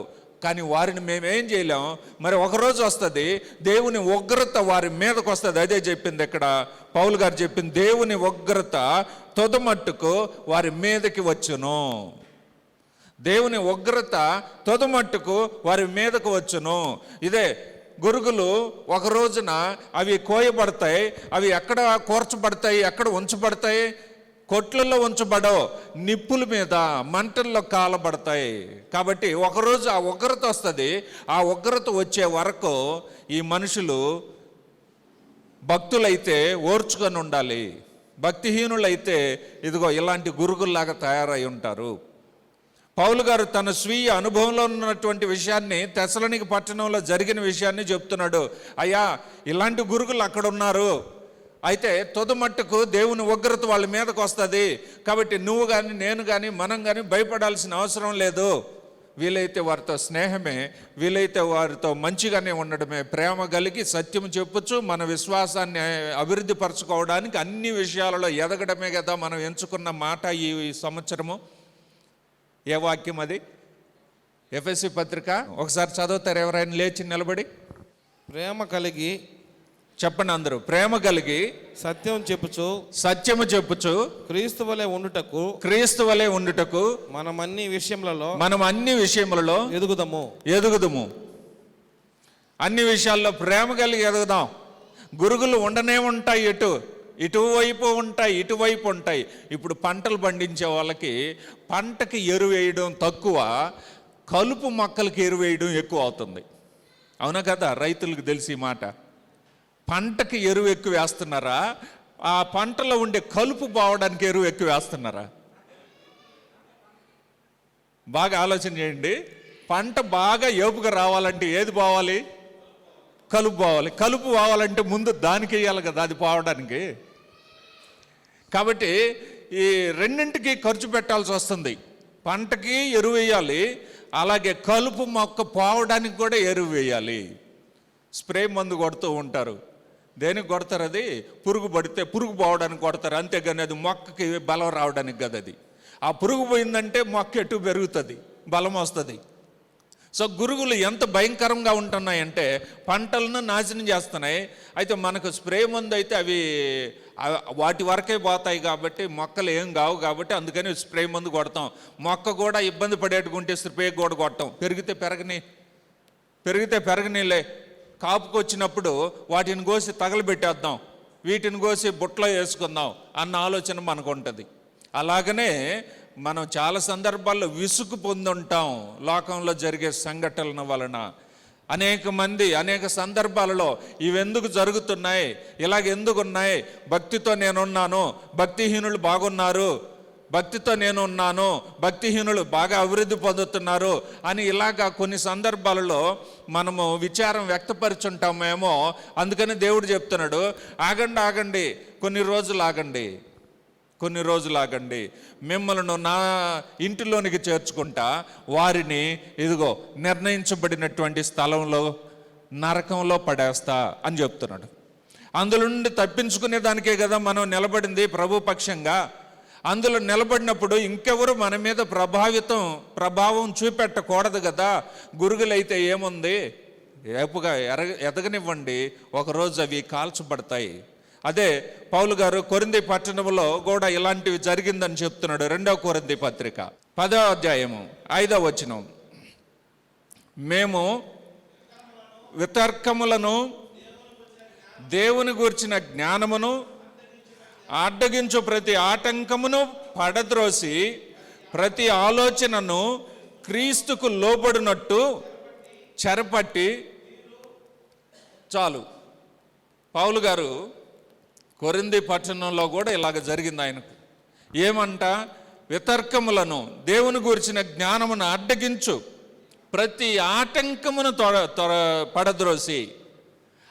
కానీ వారిని మేమేం చేయలేం. మరి ఒకరోజు వస్తుంది, దేవుని ఉగ్రత వారి మీదకి వస్తుంది. అదే చెప్పింది ఇక్కడ పౌలు గారు చెప్పింది, దేవుని ఉగ్రత తొదమట్టుకు వారి మీదకి వచ్చును. దేవుని ఉగ్రత తొదమట్టుకు వారి మీదకు వచ్చును. ఇదే గురుగులు ఒక రోజున అవి కోయబడతాయి, అవి ఎక్కడ కూర్చబడతాయి, ఎక్కడ ఉంచబడతాయి? కొట్లలో ఉంచబడవు, నిప్పుల మీద మంటల్లో కాలబడతాయి. కాబట్టి ఒకరోజు ఆ ఉగ్రత వస్తుంది. ఆ ఉగ్రత వచ్చే వరకు ఈ మనుషులు భక్తులైతే ఓర్చుకొని ఉండాలి, భక్తిహీనులైతే ఇదిగో ఇలాంటి గురుగుల్లాగా తయారై ఉంటారు. పౌలు గారు తన స్వీయ అనుభవంలో ఉన్నటువంటి విషయాన్ని, తెస్సలోనిక పట్టణంలో జరిగిన విషయాన్ని చెప్తున్నాడు. అయ్యా, ఇలాంటి గురుగులు అక్కడ ఉన్నారు, అయితే తుదమట్టుకు దేవుని ఉగ్రత వాళ్ళ మీదకు వస్తుంది. కాబట్టి నువ్వు కానీ నేను కానీ మనం కానీ భయపడాల్సిన అవసరం లేదు. వీలైతే వారితో స్నేహమే, వీలైతే వారితో మంచిగానే ఉండడమే, ప్రేమ కలిగి సత్యం చెప్పొచ్చు. మన విశ్వాసాన్ని అభివృద్ధి పరచుకోవడానికి అన్ని విషయాలలో ఎదగడమే కదా మనం ఎంచుకున్న మాట ఈ సంవత్సరము. ఏ వాక్యం అది? ఎఫెసీ పత్రిక ఒకసారి చదువుతారు ఎవరైనా లేచి నిలబడి?
ప్రేమ కలిగి,
చెప్పండి అందరూ. ప్రేమ కలిగి
సత్యం
సత్యము చెప్పుచు
క్రీస్తు వలె ఉండుటకు మనం అన్ని విషయములలో ఎదుగుదము. అన్ని విషయాల్లో ప్రేమ కలిగి ఎదుగుదాం. గురుగులు ఉండనే ఉంటాయి, ఇటువైపు ఉంటాయి, ఇటువైపు ఉంటాయి. ఇప్పుడు పంటలు పండించే వాళ్ళకి పంటకి ఎరువు వేయడం తక్కువ, కలుపు మొక్కలకి ఎరువు వేయడం ఎక్కువ అవుతుంది. అవునా కదా? రైతులకు తెలిసి మాట. పంటకి ఎరువు ఎక్కువ వేస్తున్నారా, ఆ పంటలో ఉండే కలుపు పోవడానికి ఎరువు ఎక్కువ వేస్తున్నారా? బాగా ఆలోచన చేయండి. పంట బాగా ఏపుగా రావాలంటే ఏది పోవాలి? కలుపు పోవాలి. కలుపు పోవాలంటే ముందు దానికి వేయాలి కదా అది పోవడానికి. కాబట్టి ఈ రెండింటికి ఖర్చు పెట్టాల్సి వస్తుంది. పంటకి ఎరువు వేయాలి, అలాగే కలుపు మొక్క పోవడానికి కూడా ఎరువు వేయాలి. స్ప్రే మందు కొడుతూ ఉంటారు. దేనికి కొడతారు? అది పురుగు పడితే పురుగు పోవడానికి కొడతారు, అంతేగాని అది మొక్కకి బలం రావడానికి కదా. అది ఆ పురుగు పోయిందంటే మొక్క ఎటు పెరుగుతుంది, బలం వస్తుంది. సో గురుగులు ఎంత భయంకరంగా ఉంటున్నాయంటే పంటలను నాశనం చేస్తున్నాయి. అయితే మనకు స్ప్రే మందు అయితే అవి వాటి వరకే పోతాయి కాబట్టి మొక్కలు ఏం కావు కాబట్టి అందుకని స్ప్రే మందు కొడతాం. మొక్క కూడా ఇబ్బంది పడేట్టుకుంటే స్ప్రే కూడా కొడతాం. పెరిగితే పెరగనీలే, కాపుకు వచ్చినప్పుడు వాటిని కోసి తగలబెట్టేద్దాం, వీటిని కోసి బుట్టలో వేసుకుందాం అన్న ఆలోచన మనకు ఉంటుంది. అలాగనే మనం చాలా సందర్భాల్లో విసుగు పొందుంటాం లోకంలో జరిగే సంఘటనల వలన. అనేక మంది అనేక సందర్భాలలో ఇవెందుకు జరుగుతున్నాయి, ఇలాగెందుకు ఉన్నాయి, భక్తితో నేనున్నాను, భక్తిహీనులు బాగున్నారు, భక్తితో నేను ఉన్నాను, భక్తిహీనులు బాగా అభివృద్ధి పొందుతున్నారు అని ఇలాగా కొన్ని సందర్భాలలో మనము విచారం వ్యక్తపరుచుంటామేమో. అందుకని దేవుడు చెప్తున్నాడు, ఆగండి, కొన్ని రోజులు ఆగండి, మిమ్మల్ని నా ఇంటిలోనికి చేర్చుకుంటా, వారిని ఇదిగో నిర్ణయించబడినటువంటి స్థలంలో నరకంలో పడేస్తా అని చెప్తున్నాడు. అందులో నుండి తప్పించుకునే దానికే కదా మనం నిలబడింది ప్రభు పక్షంగా. అందులో నిలబడినప్పుడు ఇంకెవరు మన మీద ప్రభావం చూపెట్టకూడదు కదా. గురుగులైతే ఏముంది, ఏపుగా ఎదగనివ్వండి, ఒకరోజు అవి కాల్చబడతాయి. అదే పౌలు గారు కొరింథీ పట్టణంలో కూడా ఇలాంటివి జరిగిందని చెప్తున్నాడు. 2వ కొరింథీ పత్రిక 10వ అధ్యాయము 5వ వచనం, మేము వితర్కములను దేవుని గూర్చిన జ్ఞానమును అడ్డగించు ప్రతి ఆటంకమును పడద్రోసి ప్రతి ఆలోచనను క్రీస్తుకు లోబడినట్టు చెరపట్టి. చాలు. పౌలు గారు కొరింథీ పట్టణంలో కూడా ఇలాగ జరిగింది ఆయనకు. ఏమంట? వితర్కములను దేవుని గురించిన జ్ఞానమును అడ్డగించు ప్రతి ఆటంకమును పడద్రోసి.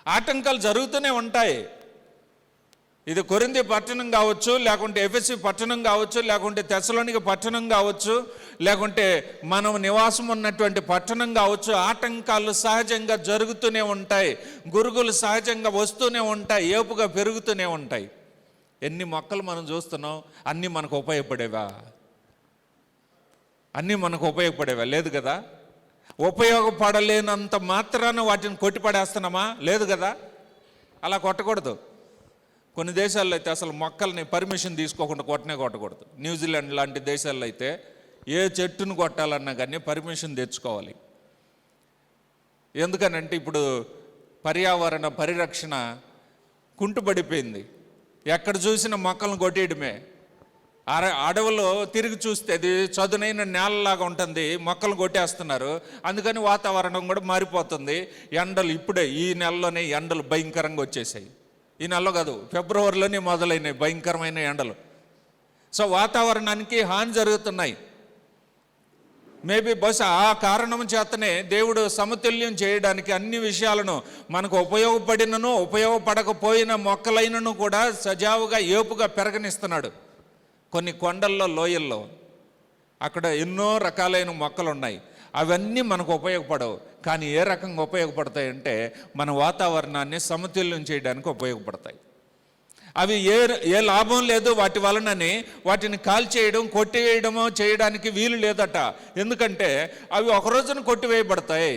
ఆటంకాలు జరుగుతూనే ఉంటాయి. ఇది కొరింథీ పట్టణం కావచ్చు, లేకుంటే ఎఫెసీ పట్టణం కావచ్చు, లేకుంటే తెస్సలోనిక పట్టణం కావచ్చు, లేకుంటే మనం నివాసం ఉన్నటువంటి పట్టణం కావచ్చు. ఆటంకాలు సహజంగా జరుగుతూనే ఉంటాయి, గురుగులు సహజంగా వస్తూనే ఉంటాయి, ఏపుగా పెరుగుతూనే ఉంటాయి. ఎన్ని మొక్కలు మనం చూస్తున్నాం, అన్నీ మనకు ఉపయోగపడేవా? లేదు కదా. ఉపయోగపడలేనంత మాత్రాన వాటిని కొట్టిపడేస్తున్నామా? లేదు కదా. అలా కొట్టకూడదు. కొన్ని దేశాల్లో అయితే అసలు మొక్కల్ని పర్మిషన్ తీసుకోకుండా కొట్టకూడదు. న్యూజిలాండ్ లాంటి దేశాల్లో అయితే
ఏ చెట్టును కొట్టాలన్నా కానీ పర్మిషన్ తెచ్చుకోవాలి. ఎందుకనంటే ఇప్పుడు పర్యావరణ పరిరక్షణ కుంటుపడిపోయింది. ఎక్కడ చూసిన మొక్కలను కొట్టేయడమే. అడవులో తిరిగి చూస్తే అది చదునైన నేలలాగా ఉంటుంది, మొక్కలు కొట్టేస్తున్నారు. అందుకని వాతావరణం కూడా మారిపోతుంది. ఎండలు ఇప్పుడే ఈ నెలలోనే ఎండలు భయంకరంగా వచ్చేసాయి. ఈ నెలలో కాదు, ఫిబ్రవరిలోనే మొదలైనవి భయంకరమైన ఎండలు. సో వాతావరణానికి హాని జరుగుతున్నాయి. మేబీ బహుశా ఆ కారణం చేతనే దేవుడు సమతుల్యం చేయడానికి అన్ని విషయాలను మనకు ఉపయోగపడినను ఉపయోగపడకపోయిన మొక్కలైనను కూడా సజావుగా ఏపుగా పెరగనిస్తున్నాడు. కొన్ని కొండల్లో లోయల్లో అక్కడ ఎన్నో రకాలైన మొక్కలు ఉన్నాయి. అవన్నీ మనకు ఉపయోగపడవు. కానీ ఏ రకంగా ఉపయోగపడతాయంటే మన వాతావరణాన్ని సమతుల్యం చేయడానికి ఉపయోగపడతాయి. అవి ఏ లాభం లేదు వాటి వలనని వాటిని కాల్చేయడం కొట్టివేయడమో చేయడానికి వీలు లేదట. ఎందుకంటే అవి ఒక రోజున కొట్టివేయబడతాయి,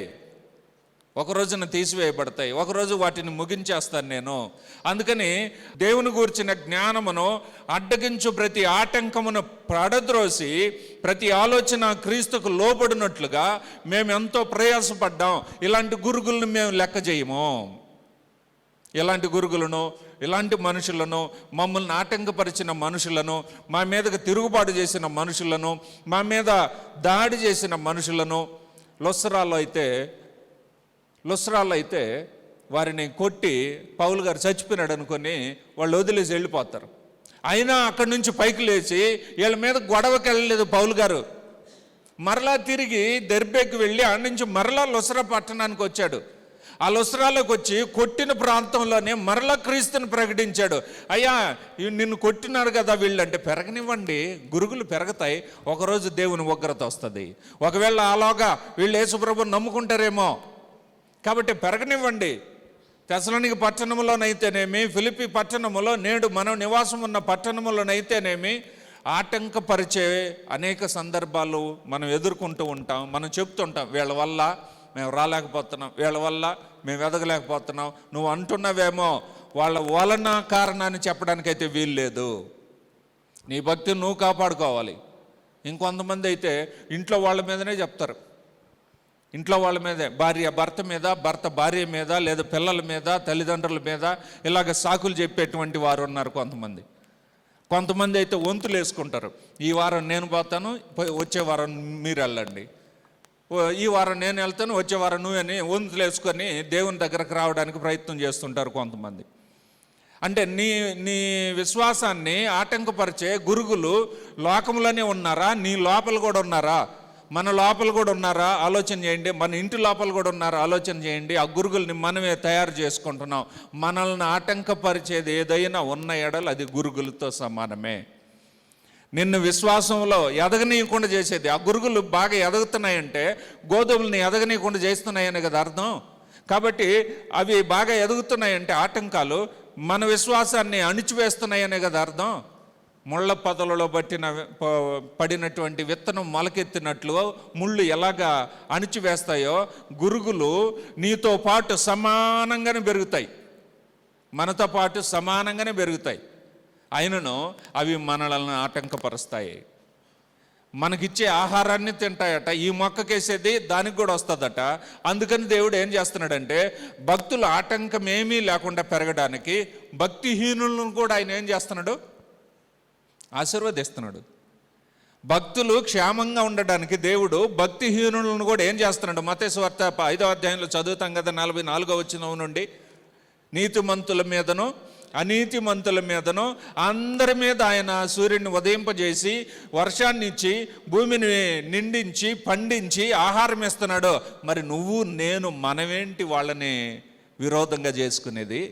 ఒక రోజున తీసివేయబడతాయి, ఒకరోజు వాటిని ముగించేస్తాను నేను. అందుకని దేవుని గూర్చిన జ్ఞానమును అడ్డగించు ప్రతి ఆటంకమును పడద్రోసి ప్రతి ఆలోచన క్రీస్తుకు లోబడినట్లుగా మేము ఎంతో ప్రయాసపడ్డాం. ఇలాంటి గురుగులను మేము లెక్క చేయము. ఇలాంటి గురుగులను, ఇలాంటి మనుషులను, మమ్మల్ని ఆటంకపరిచిన మనుషులను, మా మీదకు తిరుగుబాటు చేసిన మనుషులను, మా మీద దాడి చేసిన మనుషులను, లుస్రాలో అయితే వారిని కొట్టి పౌలు గారు చచ్చిపోయినాడు అనుకొని వాళ్ళు వదిలేసి వెళ్ళిపోతారు. అయినా అక్కడి నుంచి పైకి లేచి వీళ్ళ మీద గొడవకి వెళ్ళలేదు పౌలు గారు. మరలా తిరిగి దెర్బేకి వెళ్ళి ఆడ నుంచి మరలా లుస్రా పట్టణానికి వచ్చాడు. ఆ లుస్రాలోకి వచ్చి కొట్టిన ప్రాంతంలోనే మరలా క్రీస్తుని ప్రకటించాడు. అయ్యా నిన్ను కొట్టినాడు కదా వీళ్ళంటే పెరగనివ్వండి, గురుగులు పెరగతాయి, ఒకరోజు దేవుని ఉగ్రత వస్తుంది. ఒకవేళ అలాగా వీళ్ళు యేసుప్రభుని నమ్ముకుంటారేమో, కాబట్టి పెరగనివ్వండి. తెసలోనిక పట్టణంలోనైతేనేమి, ఫిలిప్పీ పట్టణంలో, నేడు మనం నివాసం ఉన్న పట్టణంలోనైతేనేమి ఆటంకపరిచే అనేక సందర్భాలు మనం ఎదుర్కొంటూ ఉంటాం. మనం చెప్తుంటాం, వీళ్ళ వల్ల మేము రాలేకపోతున్నాం, వీళ్ళ వల్ల మేము ఎదగలేకపోతున్నాం. నువ్వు అంటున్నావేమో వాళ్ళ వలన కారణాన్ని చెప్పడానికైతే వీలు లేదు. నీ భక్తిని నువ్వు కాపాడుకోవాలి. ఇంకొంతమంది అయితే ఇంట్లో వాళ్ళ మీదనే చెప్తారు. ఇంట్లో వాళ్ళ మీదే, భార్య భర్త మీద, భర్త భార్య మీద, లేదా పిల్లల మీద, తల్లిదండ్రుల మీద ఇలాగ సాకులు చెప్పేటువంటి వారు ఉన్నారు కొంతమంది. కొంతమంది అయితే వంతులు వేసుకుంటారు. ఈ వారం నేను పోతాను, వచ్చే వారం మీరు వెళ్ళండి, ఈ వారం నేను వెళ్తాను, వచ్చే వారం నువ్వని వంతులు వేసుకొని దేవుని దగ్గరకు రావడానికి ప్రయత్నం చేస్తుంటారు కొంతమంది. అంటే నీ విశ్వాసాన్ని ఆటంకపరిచే గురుగులు లోకంలోనే ఉన్నారా, నీ లోపల కూడా ఉన్నారా? మన లోపల కూడా ఉన్నారా ఆలోచన చేయండి. మన ఇంటి లోపల కూడా ఉన్నారా ఆలోచన చేయండి. ఆ గురుగుల్ని మనమే తయారు చేసుకుంటున్నాం. మనల్ని ఆటంకపరిచేది ఏదైనా ఉన్న ఎడలు అది గురుగులతో సమానమే. నిన్ను విశ్వాసంలో ఎదగనీయకుండా చేసేది, ఆ గురుగులు బాగా ఎదుగుతున్నాయంటే గోధుమల్ని ఎదగనీయకుండా చేస్తున్నాయని కదా అర్థం. కాబట్టి అవి బాగా ఎదుగుతున్నాయంటే ఆటంకాలు మన విశ్వాసాన్ని అణిచివేస్తున్నాయనే కదా అర్థం. ముళ్ళ పొదలలో పడినటువంటి విత్తనం మొలకెత్తినట్లు ముళ్ళు ఎలాగా అణిచివేస్తాయో గురుగులు నీతో పాటు సమానంగానే పెరుగుతాయి, మనతో పాటు సమానంగానే పెరుగుతాయి. అయినను అవి మనల్ని ఆటంకపరుస్తాయి. మనకిచ్చే ఆహారాన్ని తింటాయట. ఈ మొక్కకేసేది దానికి కూడా వస్తుందట. అందుకని దేవుడు ఏం చేస్తున్నాడంటే భక్తులు ఆటంకం ఏమీ లేకుండా పెరగడానికి భక్తిహీనులను కూడా ఆయన ఏం చేస్తున్నాడు, ఆశీర్వదిస్తున్నాడు. భక్తులు క్షేమంగా ఉండడానికి దేవుడు భక్తిహీనులను కూడా ఏం చేస్తున్నాడు? మత్తయి సువార్త 5వ అధ్యాయంలో చదువుతాం కదా, 44వ వచనం నుండి, నీతిమంతుల మీదను అనీతిమంతుల మీదను అందరి మీద ఆయన సూర్యుడిని ఉదయింపజేసి వర్షాన్ని ఇచ్చి భూమిని నిండించి పండించి ఆహారం ఇస్తున్నాడు. మరి నువ్వు నేను మనమేంటి వాళ్ళని విరోధంగా చేసుకునేది?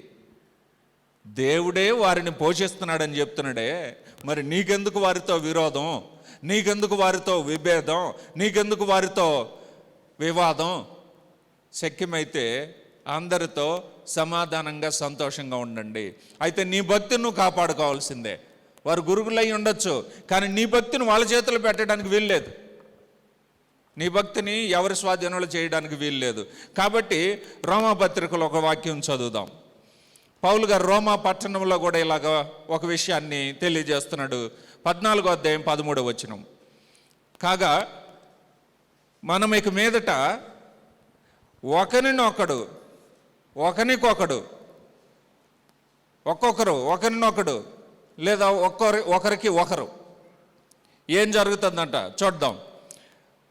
దేవుడే వారిని పోషిస్తున్నాడని చెప్తున్నాడే, మరి నీకెందుకు వారితో విరోధం? నీకెందుకు వారితో విభేదం? నీకెందుకు వారితో వివాదం? శక్యమైతే అందరితో సమాధానంగా సంతోషంగా ఉండండి. అయితే నీ భక్తిని నువ్వు కాపాడుకోవాల్సిందే. వారు గురుగులై ఉండొచ్చు, కానీ నీ భక్తిని వాళ్ళ చేతులు పెట్టడానికి వీల్లేదు. నీ భక్తిని ఎవరి స్వాధీనంలో చేయడానికి వీల్లేదు. కాబట్టి రోమాపత్రికలో ఒక వాక్యం చదువుదాం. పౌలు గారు రోమా పట్టణంలో కూడా ఇలాగ ఒక విషయాన్ని తెలియజేస్తున్నాడు. 14వ అధ్యాయం 13వ వచనం. కాగా మనం ఇక మీదట ఒకరికొకడు ఒకరినొకడు లేదా ఒకరికి ఒకరు ఏం జరుగుతుందంట చూద్దాం.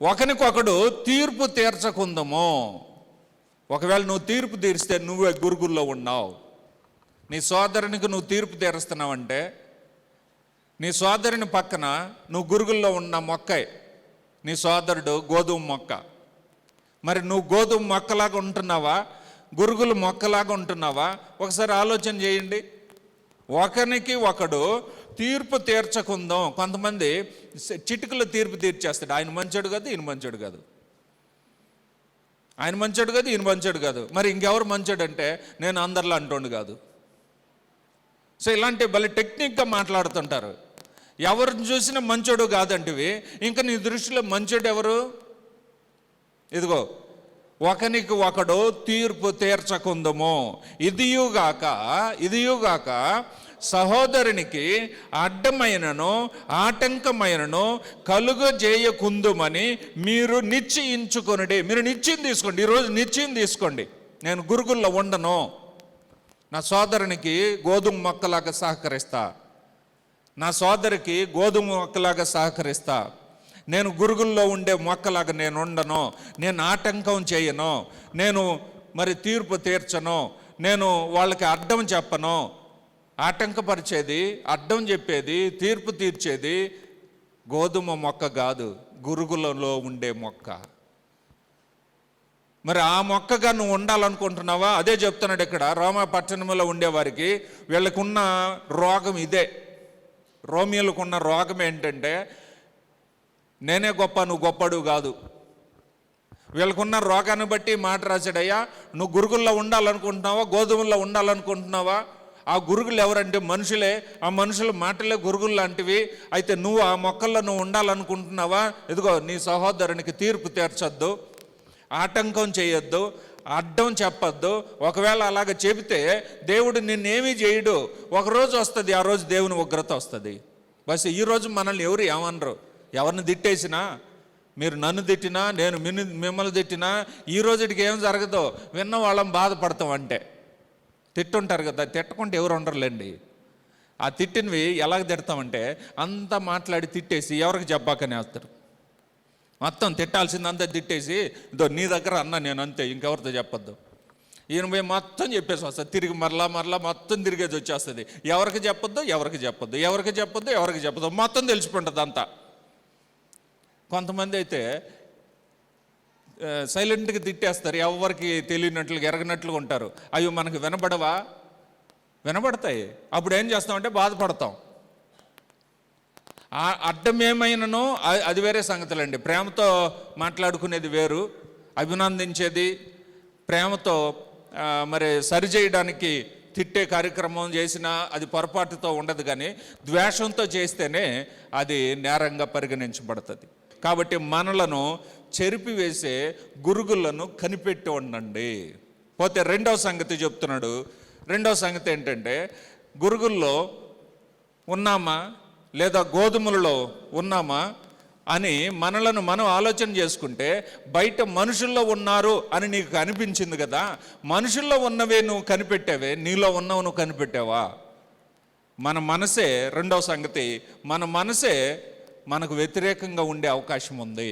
ఒకరికొకడు తీర్పు తీర్చకుందము. ఒకవేళ నువ్వు తీర్పు తీరిస్తే నువ్వే గురుగుల్లో ఉన్నావు. నీ సోదరునికి నువ్వు తీర్పు తీరుస్తున్నావంటే నీ సోదరుని పక్కన నువ్వు గురుగుల్లో ఉన్న మొక్కే, నీ సోదరుడు గోధుమ మొక్క. మరి నువ్వు గోధుమ మొక్కలాగా ఉంటున్నావా, గురుగులు మొక్కలాగా ఉంటున్నావా? ఒకసారి ఆలోచన చేయండి. ఒకరికి ఒకడు తీర్పు తీర్చకుందాం. కొంతమంది చిటికలో తీర్పు తీర్చేస్తాడు. ఆయన మంచోడు కాదు, ఈయన మంచోడు కాదు, ఆయన మంచోడు కాదు, ఈయన మంచోడు కాదు. మరి ఇంకెవరు మంచోడు అంటే నేను అందరిలో అంటోండు కాదు. సో ఇలాంటి భలే టెక్నిక్గా మాట్లాడుతుంటారు. ఎవరిని చూసినా మంచోడు కాదంటివి, ఇంకా నీ దృష్టిలో మంచోడు ఎవరు? ఇదిగో, ఒకనికి ఒకడు తీర్పు తీర్చకుందము. ఇదియుగాక సహోదరునికి అడ్డమైనను ఆటంకమైనను కలుగజేయకుందుమని మీరు నిశ్చయించుకొనుడి. మీరు నిశ్చయం తీసుకోండి. ఈరోజు నిశ్చయం తీసుకోండి, నేను గురుగుల్లో ఉండను, నా సోదరునికి గోధుమ మొక్కలాగా సహకరిస్తా, నా సోదరికి గోధుమ మొక్కలాగా సహకరిస్తా, నేను గురుగుల్లో ఉండే మొక్కలాగా నేను ఉండను, నేను ఆటంకం చేయను, నేను మరి తీర్పు తీర్చను, నేను వాళ్ళకి అడ్డం చెప్పను. ఆటంకపరిచేది, అడ్డం చెప్పేది, తీర్పు తీర్చేది గోధుమ మొక్క కాదు, గురుగులలో ఉండే మొక్క. మరి ఆ మొక్కగా నువ్వు ఉండాలనుకుంటున్నావా? అదే చెప్తున్నాడు ఇక్కడ. రోమా పట్టణంలో ఉండేవారికి వీళ్ళకున్న రోగం ఇదే. రోమియోలకున్న రోగం ఏంటంటే నేనే గొప్ప, నువ్వు గొప్పడు కాదు. వీళ్ళకున్న రోగాన్ని బట్టి మాట రాశాడయ్యా, నువ్వు గురుగుల్లో ఉండాలనుకుంటున్నావా, గోధుమల్లో ఉండాలనుకుంటున్నావా? ఆ గురుగులు ఎవరంటే మనుషులే, ఆ మనుషుల మాటలే గురుగులు లాంటివి. అయితే నువ్వు ఆ మొక్కల్లో నువ్వు ఉండాలనుకుంటున్నావా? ఇదిగో, నీ సహోదరునికి తీర్పు తీర్చొద్దు, ఆటంకం చేయొద్దు, అడ్డం చెప్పొద్దు. ఒకవేళ అలాగ చెబితే దేవుడు నిన్నేమీ చేయడు. ఒకరోజు వస్తుంది, ఆ రోజు దేవుని ఉగ్రత వస్తుంది. బస్ ఈరోజు మనల్ని ఎవరు ఏమనరు. ఎవరిని తిట్టేసినా, మీరు నన్ను తిట్టినా, నేను మిమ్మల్ని తిట్టినా ఈ రోజుకి ఏం జరగదో విన్న వాళ్ళం బాధపడతాం. అంటే తిట్టుంటారు కదా, తిట్టకుంటే ఎవరు ఉండరులేండి. ఆ తిట్టినవి ఎలాగ తిడతామంటే అంతా మాట్లాడి తిట్టేసి ఎవరికి చెప్పాకనే వస్తారు. మొత్తం తిట్టాల్సిందంతా తిట్టేసి, ఇదో నీ దగ్గర అన్నా నేను అంతే, ఇంకెవరితో చెప్పొద్దు. ఈయన పోయి మొత్తం చెప్పేసి వస్తుంది. తిరిగి మరలా మొత్తం తిరిగేది వచ్చేస్తుంది. ఎవరికి చెప్పొద్దు, మొత్తం తెలిసిపోతుంది అంతా. కొంతమంది అయితే సైలెంట్గా తిట్టేస్తారు, ఎవరికి తెలియనట్లుగా ఎరగనట్లుగా ఉంటారు. అవి మనకు వినబడవా? వినబడతాయి. అప్పుడు ఏం చేస్తామంటే బాధపడతాం. అడ్డం ఏమైనానో అది వేరే సంగతులండి. ప్రేమతో మాట్లాడుకునేది వేరు, అభినందించేది, ప్రేమతో మరి సరిచేయడానికి తిట్టే కార్యక్రమం చేసినా అది పొరపాటుతో ఉండదు. కానీ ద్వేషంతో చేస్తేనే అది నేరంగా పరిగణించబడుతుంది. కాబట్టి మనలను చెరిపివేసే గురుగులను కనిపెట్టి ఉండండి. పోతే రెండవ సంగతి చెప్తున్నాడు. రెండవ సంగతి ఏంటంటే, గురుగుల్లో ఉన్నామా లేదా గోధుమలలో ఉన్నామా అని మనలను మనం ఆలోచన చేసుకుంటే, బయట మనుషుల్లో ఉన్నారు అని నీకు అనిపించింది కదా, మనుషుల్లో ఉన్నవే నువ్వు కనిపెట్టావే, నీలో ఉన్నవి నువ్వు కనిపెట్టావా? మన మనసే రెండవ సంగతి. మన మనసే మనకు వ్యతిరేకంగా ఉండే అవకాశం ఉంది.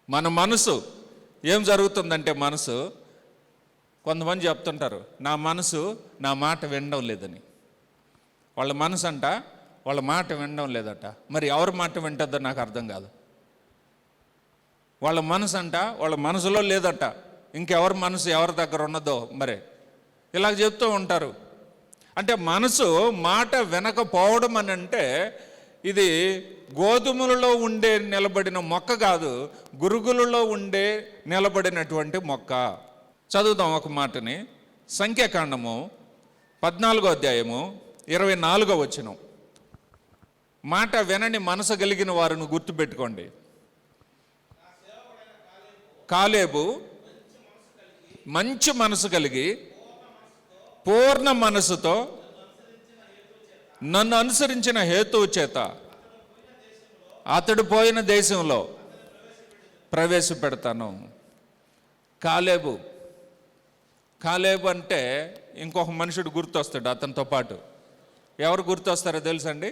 మన మనసు ఏం జరుగుతుందంటే, మనసు కొంతమంది చెప్తుంటారు, నా మనసు నా మాట వినడం లేదని. వాళ్ళ మనసు అంట వాళ్ళ మాట వినడం లేదట. మరి ఎవరి మాట వింటుందో నాకు అర్థం కాదు. వాళ్ళ మనసు అంట వాళ్ళ మనసులో లేదట, ఇంకెవరి మనసు ఎవరి దగ్గర ఉన్నదో మరి ఇలాగ చెప్తూ ఉంటారు. అంటే మనసు మాట వినకపోవడం అని అంటే ఇది గోధుమలలో ఉండే నిలబడిన మొక్క కాదు, గురుగులలో ఉండే నిలబడినటువంటి మొక్క. చదువుదాం ఒక మాటని. సంఖ్యాకాండము 14వ అధ్యాయము 24వ వచనం. మాట వినని మనసు కలిగిన వారిని గుర్తుపెట్టుకోండి. కాలేబు మంచి మనసు కలిగి పూర్ణ మనసుతో నన్ను అనుసరించిన హేతువు చేత అతడు పోయిన దేశంలో ప్రవేశపెడతాను. కాలేబు అంటే ఇంకొక మనుషుడు గుర్తొస్తాడు అతనితో పాటు. ఎవరు గుర్తొస్తారో తెలుసండి?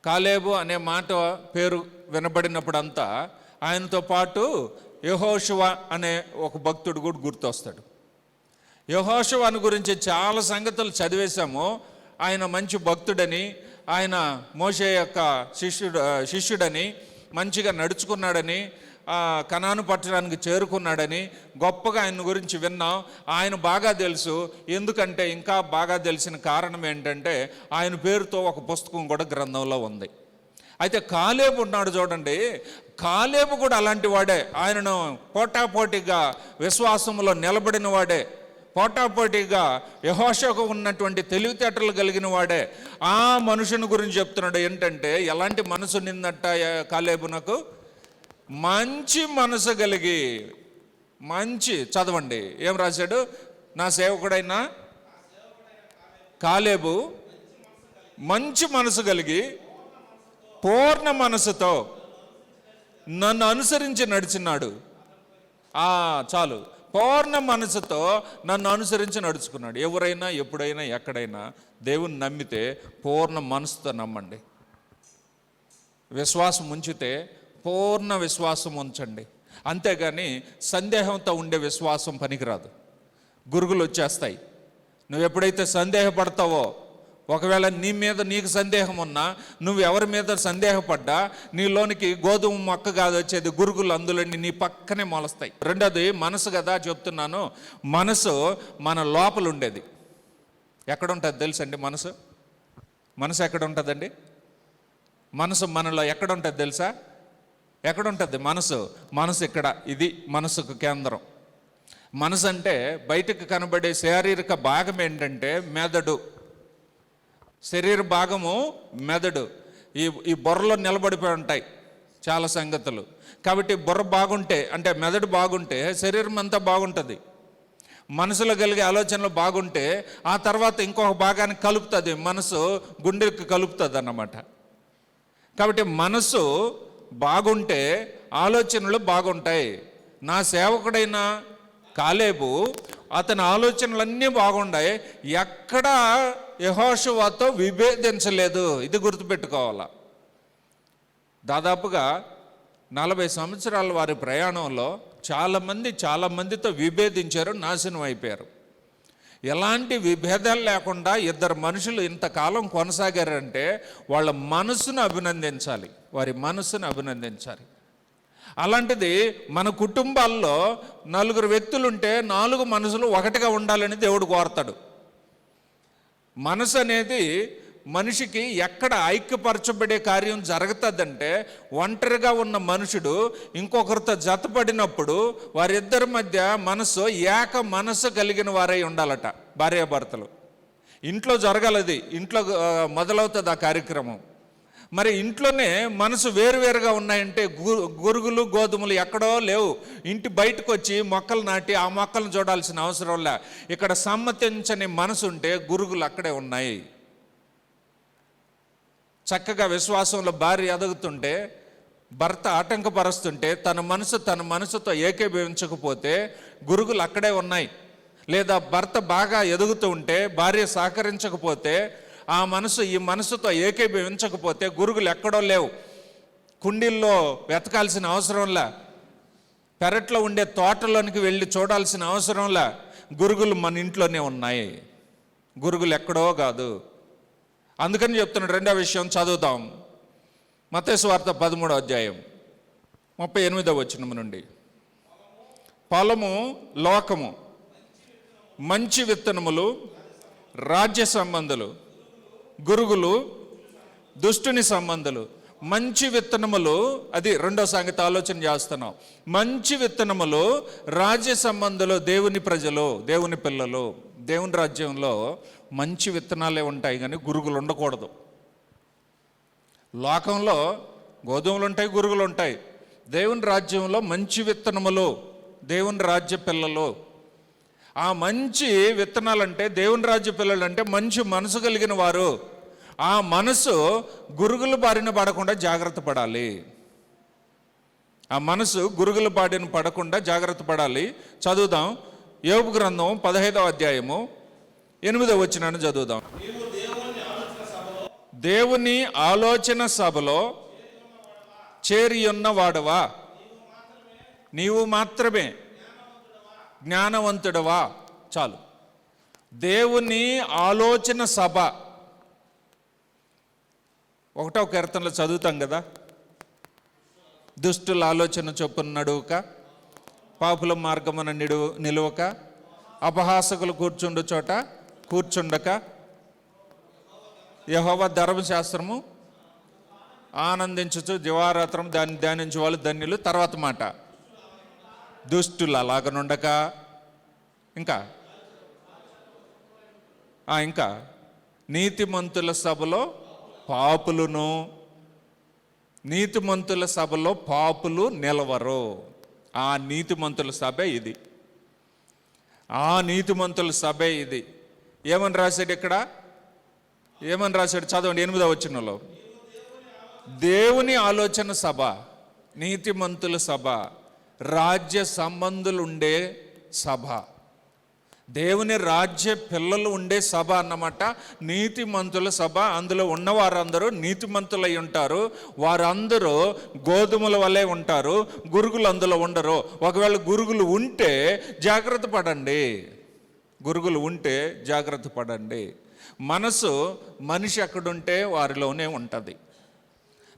కాలేబు అనే మాట పేరు వినబడినప్పుడంతా ఆయనతో పాటు యెహోషువ అనే ఒక భక్తుడు కూడా గుర్తొస్తాడు. యెహోషువను గురించి చాలా సంగతులు చదివేశాము. ఆయన మంచి భక్తుడని, ఆయన మోషే యొక్క శిష్యుడని, మంచిగా నడుచుకున్నాడని, కనాను పట్టణానికి చేరుకున్నాడని గొప్పగా ఆయన గురించి విన్నాం. ఆయన బాగా తెలుసు. ఎందుకంటే ఇంకా బాగా తెలిసిన కారణం ఏంటంటే ఆయన పేరుతో ఒక పుస్తకం కూడా గ్రంథంలో ఉంది. అయితే కాలేబు ఉన్నాడు చూడండి, కాలేబు కూడా అలాంటి వాడే. ఆయనను పోటాపోటీగా విశ్వాసంలో నిలబడిన వాడే, పోటాపోటీగా యెహోషువకు ఉన్నటువంటి తెలివితేటలు కలిగిన వాడే. ఆ మనుషుని గురించి చెప్తున్నాడు. ఏంటంటే ఎలాంటి మనసు నిందట కాలేబునకు? మంచి మనసు కలిగి, మంచి చదవండి ఏం రాశాడు? నా సేవకుడైన కాలేబు మంచి మనసు కలిగి పూర్ణ మనసుతో నన్ను అనుసరించి నడిచినాడు. చాలు, పూర్ణ మనసుతో నన్ను అనుసరించి నడుచుకున్నాడు. ఎవరైనా ఎప్పుడైనా ఎక్కడైనా దేవుని నమ్మితే పూర్ణ మనసుతో నమ్మండి. విశ్వాసం ఉంచితే పూర్ణ విశ్వాసం ఉంచండి. అంతేగాని సందేహంతో ఉండే విశ్వాసం పనికిరాదు. గురుగులు వచ్చేస్తాయి. నువ్వు ఎప్పుడైతే సందేహపడతావో, ఒకవేళ నీ మీద నీకు సందేహం ఉన్నా, నువ్వు ఎవరి మీద సందేహపడ్డా నీలోనికి గోధుమ మొక్క కాదు వచ్చేది, గురుగులు అందులో నీ పక్కనే మొలుస్తాయి. రెండోది మనసు కదా చెప్తున్నాను. మనసు మన లోపల ఉండేది. ఎక్కడ ఉంటుంది తెలుసండి? మనసు ఎక్కడ ఉంటుందండి? మనసు మనలో ఎక్కడ ఉంటుంది తెలుసా? ఎక్కడ ఉంటుంది మనసు ఇక్కడ. ఇది మనసుకు కేంద్రం. మనసు అంటే బయటకు కనబడే శారీరక భాగం ఏంటంటే మెదడు. శరీర భాగము మెదడు. ఈ బుర్రలో నిలబడిపోయి ఉంటాయి చాలా సంగతులు. కాబట్టి బుర్ర బాగుంటే, అంటే మెదడు బాగుంటే శరీరం అంతా బాగుంటుంది. మనసులో కలిగే ఆలోచనలు బాగుంటే ఆ తర్వాత ఇంకొక భాగాన్ని కలుపుతుంది. మనసు గుండెకి కలుపుతుంది అన్నమాట. కాబట్టి మనసు బాగుంటే ఆలోచనలు బాగుంటాయి. నా సేవకుడైన కాలేబు అతని ఆలోచనలన్నీ బాగున్నాయి. ఎక్కడ యెహోషువతో విభేదించలేదు. ఇది గుర్తుపెట్టుకోవాలా. దాదాపుగా 40 సంవత్సరాల వారి ప్రయాణంలో చాలామందితో విభేదించారు, నాశనం అయిపోయారు. ఎలాంటి విభేదాలు లేకుండా ఇద్దరు మనుషులు ఇంతకాలం కొనసాగారంటే వాళ్ళ మనసును అభినందించాలి, వారి మనసును అభినందించాలి. అలాంటిది మన కుటుంబాల్లో 4 వ్యక్తులుంటే 4 మనసులు ఒకటిగా ఉండాలని దేవుడు కోరతాడు. మనసు అనేది మనిషికి ఎక్కడ ఐక్యపరచబడే కార్యం జరుగుతుందంటే, ఒంటరిగా ఉన్న మనుషుడు ఇంకొకరితో జతపడినప్పుడు వారిద్దరి మధ్య మనసు ఏక మనసు కలిగిన వారై ఉండాలట, భార్యాభర్తలు. ఇంట్లో జరగాలది, ఇంట్లో మొదలవుతుంది ఆ కార్యక్రమం. మరి ఇంట్లోనే మనసు వేరువేరుగా ఉన్నాయంటే గురుగులు గోధుమలు ఎక్కడో లేవు. ఇంటి బయటకు వచ్చి మొక్కలు నాటి ఆ మొక్కలను చూడాల్సిన అవసరం లే. ఇక్కడ సమ్మతించని మనసు ఉంటే గురుగులు అక్కడే ఉన్నాయి. చక్కగా విశ్వాసంలో భార్య ఎదుగుతుంటే, భర్త ఆటంకపరుస్తుంటే తన మనసుతో ఏకీభవించకపోతే గురుగులు అక్కడే ఉన్నాయి. లేదా భర్త బాగా ఎదుగుతూ ఉంటే భార్య సహకరించకపోతే, ఆ మనసు ఈ మనసుతో ఏకీభవించకపోతే గురుగులు ఎక్కడో లేవు. కుండీల్లో వెతకాల్సిన అవసరంలా, పెరట్లో ఉండే తోటలోనికి వెళ్ళి చూడాల్సిన అవసరంలా, గురుగులు మన ఇంట్లోనే ఉన్నాయి. గురుగులు ఎక్కడో కాదు. అందుకని చెప్తున్నాడు. రెండో విషయం చదువుదాం. మత్తయి సువార్త 13వ అధ్యాయం 38వ వచనం నుండి. పొలము, లోకము, మంచి విత్తనములు, రాజ్య సంబంధులు, గురుగులు, దుష్టుని సంబంధులు. మంచి విత్తనములు, అది రెండో సంగతి ఆలోచన చేస్తున్నాం. మంచి విత్తనములు, రాజ్య సంబంధులు, దేవుని ప్రజలు, దేవుని పిల్లలు. దేవుని రాజ్యంలో మంచి విత్తనాలే ఉంటాయి కానీ గురుగులు ఉండకూడదు. లోకంలో గోధుమలు ఉంటాయి, గురుగులు ఉంటాయి. దేవుని రాజ్యంలో మంచి విత్తనములు, దేవుని రాజ్య పిల్లలు. ఆ మంచి విత్తనాలంటే, దేవుని రాజ్య పిల్లలు అంటే మంచి మనసు కలిగిన వారు. ఆ మనసు గురుగుల బారిన పడకుండా జాగ్రత్త పడాలి. ఆ మనసు గురుగుల బారిన పడకుండా జాగ్రత్త పడాలి. చదువుదాం. యోబు గ్రంథం 15వ అధ్యాయము 8వ వచనాన్ని చదువుదాం. దేవుని ఆలోచన సభలో చేరి ఉన్నవాడవా, నీవు మాత్రమే జ్ఞానవంతుడవా. చాలు. దేవుని ఆలోచన సభ. 1వ కీర్తనలో చదువుతాం కదా, దుష్టుల ఆలోచన చొప్పున నడువక, పాపుల మార్గమున నిలువక, అపహాసకులు కూర్చుండు చోట కూర్చుండక, యెహోవా ధర్మశాస్త్రము ఆనందించుచు దివారాత్రం దాన్ని ధ్యానించే వాళ్ళు ధన్యులు. తర్వాత మాట, దుష్టులు అలాగనుండక, ఇంకా ఇంకా నీతిమంతుల సభలో పాపులును, నీతిమంతుల సభలో పాపులు నిలవరు. ఆ నీతిమంతుల సభే ఇది. ఆ నీతిమంతుల సభే ఇది. ఏమని రాశాడు ఇక్కడ? ఏమని రాశాడు? చదవండి. 8వ వచనంలో, దేవుని ఆలోచన సభ, నీతిమంతుల సభ, రాజ్య సంబంధులు ఉండే సభ, దేవుని రాజ్య పిల్లలు ఉండే సభ అన్నమాట నీతిమంతుల సభ. అందులో ఉన్నవారందరూ నీతిమంతులై ఉంటారు. వారందరూ గోధుమల వలె ఉంటారు, గురుగులు అందులో ఉండరు. ఒకవేళ గురుగులు ఉంటే జాగ్రత్త పడండి. గురుగులు ఉంటే జాగ్రత్త పడండి. మనసు మనిషి ఎక్కడుంటే వారిలోనే ఉంటుంది.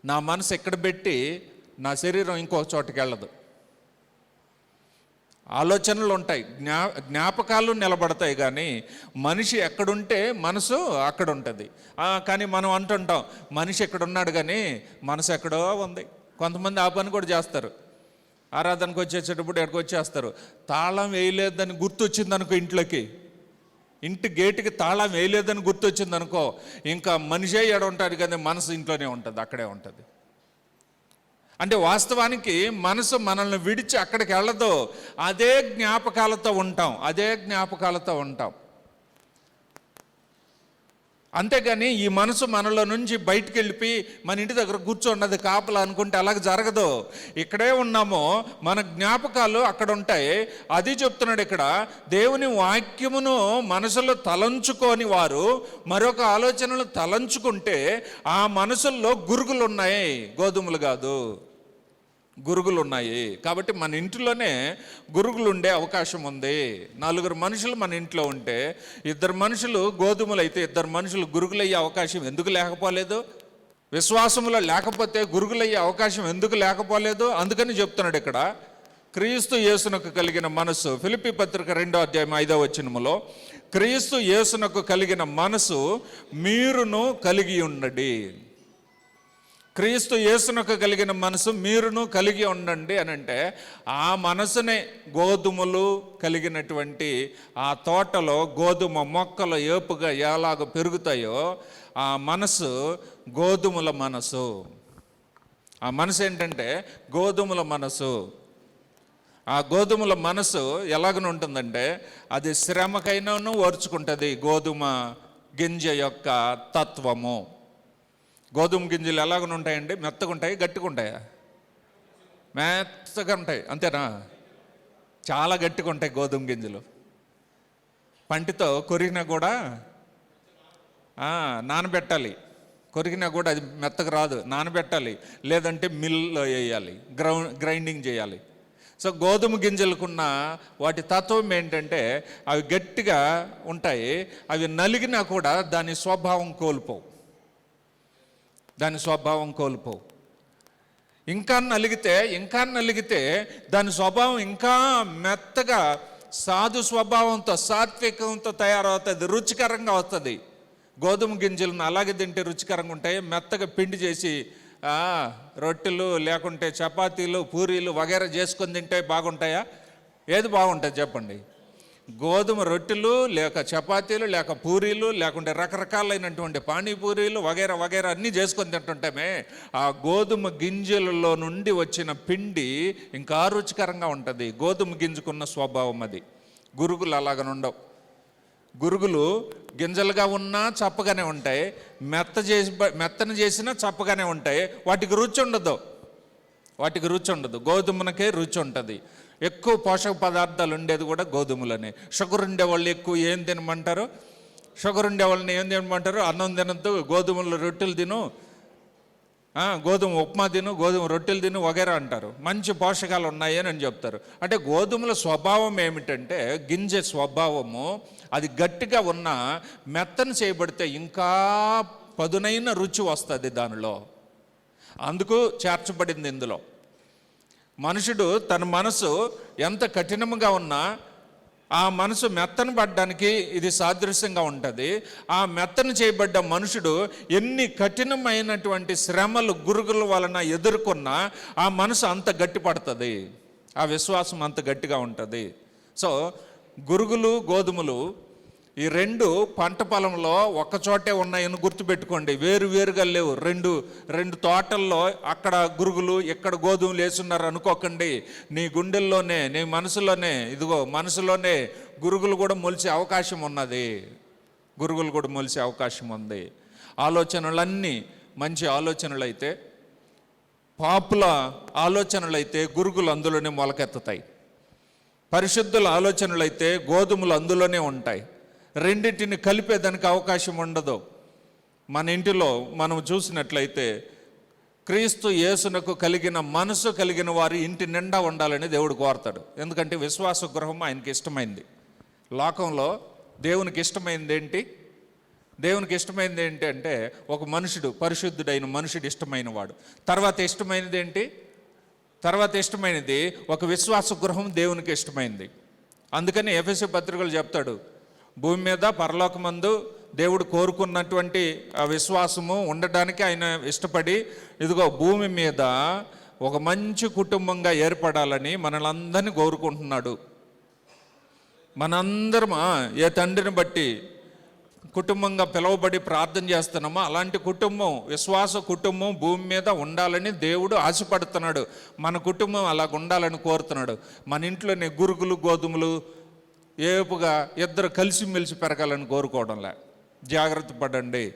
నా మనసు ఎక్కడ పెట్టి నా శరీరం ఇంకో చోటుకి వెళ్ళదు. ఆలోచనలు ఉంటాయి, జ్ఞాపకాలు నిలబడతాయి, కానీ మనిషి ఎక్కడుంటే మనసు అక్కడ ఉంటుంది. కానీ మనం అంటుంటాం, మనిషి ఎక్కడున్నాడు కానీ మనసు ఎక్కడో ఉంది. కొంతమంది ఆ పని కూడా చేస్తారు. ఆరాధనకు వచ్చేసేటప్పుడు ఎక్కడికి వచ్చేస్తారు, తాళం వేయలేదని గుర్తొచ్చింది అనుకో, ఇంటి గేటుకి తాళం వేయలేదని గుర్తొచ్చింది అనుకో, ఇంకా మనిషే ఏడ ఉంటాడు కానీ మనసు ఇంట్లోనే ఉంటుంది, అక్కడే ఉంటుంది. అంటే వాస్తవానికి మనసు మనల్ని విడిచి అక్కడికి వెళ్ళదు. అదే జ్ఞాపకాలతో ఉంటాం. అంతేగాని ఈ మనసు మనలో నుంచి బయటికి వెళ్ళిపోయి మన ఇంటి దగ్గర కూర్చోన్నది కాపలా అనుకుంటే అలాగ జరగదు. ఇక్కడే ఉన్నామో మన జ్ఞాపకాలు అక్కడ ఉంటాయి. అది చెప్తున్నాడు ఇక్కడ. దేవుని వాక్యమును మనసులో తలంచుకొని వారు మరొక ఆలోచనలు తలంచుకుంటే ఆ మనసుల్లో గురుగులు ఉన్నాయి, గోధుమలు కాదు, గురుగులు ఉన్నాయి. కాబట్టి మన ఇంటిలోనే గురుగులు ఉండే అవకాశం ఉంది. 4 మనుషులు మన ఇంట్లో ఉంటే 2 మనుషులు గోధుమలు అయితే 2 మనుషులు గురుగులయ్యే అవకాశం ఎందుకు లేకపోలేదు? విశ్వాసంలో లేకపోతే గురుగులయ్యే అవకాశం ఎందుకు లేకపోలేదు? అందుకని చెప్తున్నాడు ఇక్కడ, క్రీస్తు యేసునకు కలిగిన మనసు. ఫిలిప్పీ పత్రిక 2వ అధ్యాయం 5వ వచనములో, క్రీస్తు యేసునకు కలిగిన మనసు మీరును కలిగి ఉండండి. క్రీస్తు యేసునకు కలిగిన మనసు మీరును కలిగి ఉండండి అని అంటే, ఆ మనసునే గోధుమలు కలిగినటువంటి ఆ తోటలో గోధుమ మొక్కలు ఏపుగా ఎలాగ పెరుగుతాయో ఆ మనసు గోధుమల మనసు. ఆ మనసు ఏంటంటే గోధుమల మనసు. ఆ గోధుమల మనసు ఎలాగనుంటుందంటే అది శ్రమకైనాను ఓర్చుకుంటుంది. గోధుమ గింజ యొక్క తత్వము. గోధుమ గింజలు ఎలాగ ఉంటాయండి? మెత్తగా ఉంటాయి, గట్టిగా ఉంటాయా? మెత్తగా ఉంటాయి, అంతేనా? చాలా గట్టిగా ఉంటాయి గోధుమ గింజలు. పంటితో కొరికినా కూడా నానబెట్టాలి. కొరికినా కూడా అది మెత్తగా రాదు, నానబెట్టాలి, లేదంటే మిల్లో వేయాలి, గ్రైండింగ్ చేయాలి. సో గోధుమ గింజలకున్న వాటి తత్వం ఏంటంటే అవి గట్టిగా ఉంటాయి. అవి నలిగినా కూడా దాని స్వభావం కోల్పోవు. ఇంకా నలిగితే దాని స్వభావం ఇంకా మెత్తగా సాధు స్వభావంతో సాత్వికంతో తయారవుతుంది, రుచికరంగా వస్తుంది. గోధుమ గింజలను అలాగే తింటే రుచికరంగా ఉంటాయి. మెత్తగా పిండి చేసి రొట్టెలు లేకుంటే చపాతీలు పూరీలు వగైరా చేసుకొని తింటే బాగుంటాయా? ఏది బాగుంటుంది చెప్పండి? గోధుమ రొట్టెలు లేక చపాతీలు లేక పూరీలు లేకుంటే రకరకాలైనటువంటి పానీపూరీలు వగైరా వగైరా అన్నీ చేసుకొని తింటుంటామే. ఆ గోధుమ గింజలలో నుండి వచ్చిన పిండి ఇంకా రుచికరంగా ఉంటుంది. గోధుమ గింజకున్న స్వభావం అది. గురుగులు అలాగనుండవు. గురుగులు గింజలుగా ఉన్నా చప్పగానే ఉంటాయి, మెత్తని చేసినా చప్పగానే ఉంటాయి. వాటికి రుచి ఉండదు, గోధుమలకే రుచి ఉంటుంది. ఎక్కువ పోషక పదార్థాలు ఉండేది కూడా గోధుమలనే. షుగర్ ఉండేవాళ్ళు ఎక్కువ ఏం తినమంటారు? షుగర్ ఉండేవాళ్ళని ఏం తినమంటారు? అన్నం తినద్దు, గోధుమలు రొట్టెలు తిను, గోధుమ ఉప్మా తిను, గోధుమ రొట్టెలు తిను వగేరా అంటారు. మంచి పోషకాలు ఉన్నాయి అని చెప్తారు. అంటే గోధుమల స్వభావం ఏమిటంటే, గింజ స్వభావము అది గట్టిగా ఉన్న మెత్తని చేయబడితే ఇంకా పదునైన రుచి వస్తుంది దానిలో. అందుకు చేర్చబడింది ఇందులో. మనుషుడు తన మనసు ఎంత కఠినంగా ఉన్నా ఆ మనసు మెత్తన పడ్డానికి ఇది సాదృశ్యంగా ఉంటుంది. ఆ మెత్తన చేయబడ్డ మనుషుడు ఎన్ని కఠినమైనటువంటి శ్రమలు గురుగుల వలన ఎదుర్కొన్నా ఆ మనసు అంత గట్టి పడుతుంది, ఆ విశ్వాసం అంత గట్టిగా ఉంటుంది. సో గురుగులు గోధుమలు ఈ రెండు పంట పొలంలో ఒక్కచోటే ఉన్నాయని గుర్తుపెట్టుకోండి. వేరుగా లేవు. రెండు తోటల్లో అక్కడ గురుగులు ఇక్కడ గోధుమలు వేసున్నారు అనుకోకండి. నీ గుండెల్లోనే, నీ మనసులోనే, ఇదిగో మనసులోనే గురుగులు కూడా మొలిచే అవకాశం ఉన్నది. ఆలోచనలన్నీ మంచి ఆలోచనలు అయితే, పాపుల ఆలోచనలు అయితే గురుగులు అందులోనే మొలకెత్తుతాయి. పరిశుద్ధుల ఆలోచనలు అయితే గోధుమలు అందులోనే ఉంటాయి. రెండింటిని కలిపేదానికి అవకాశం ఉండదు. మన ఇంటిలో మనం చూసినట్లయితే క్రీస్తు యేసునకు కలిగిన మనసు కలిగిన వారి ఇంటి నిండా ఉండాలని దేవుడు కోరతాడు. ఎందుకంటే విశ్వాస గృహం ఆయనకి ఇష్టమైంది. లోకంలో దేవునికి ఇష్టమైంది ఏంటి? దేవునికి ఇష్టమైనది ఏంటి అంటే ఒక మనుషుడు, పరిశుద్ధుడైన మనుషుడు ఇష్టమైన వాడు. తర్వాత ఇష్టమైనది ఒక విశ్వాస గృహం దేవునికి ఇష్టమైంది. అందుకని ఎఫెసీ పత్రికలు చెప్తాడు, భూమి మీద పరలోకమందు దేవుడు కోరుకున్నటువంటి ఆ విశ్వాసము ఉండడానికి ఆయన ఇష్టపడి ఇదిగో భూమి మీద ఒక మంచి కుటుంబంగా ఏర్పడాలని మనలందరినీ కోరుకుంటున్నాడు. మనందరం ఏ తండ్రిని బట్టి కుటుంబంగా పిలువబడి ప్రార్థన చేస్తున్నామో అలాంటి కుటుంబం, విశ్వాస కుటుంబం భూమి మీద ఉండాలని దేవుడు ఆశపడుతున్నాడు. మన కుటుంబం అలాగ ఉండాలని కోరుతున్నాడు. మన ఇంట్లోనే గురుగులు గోధుమలు ఏపుగా ఇద్దరు కలిసిమెలిసి పెరగాలని కోరుకోవడంలే. జాగ్రత్త పడండి.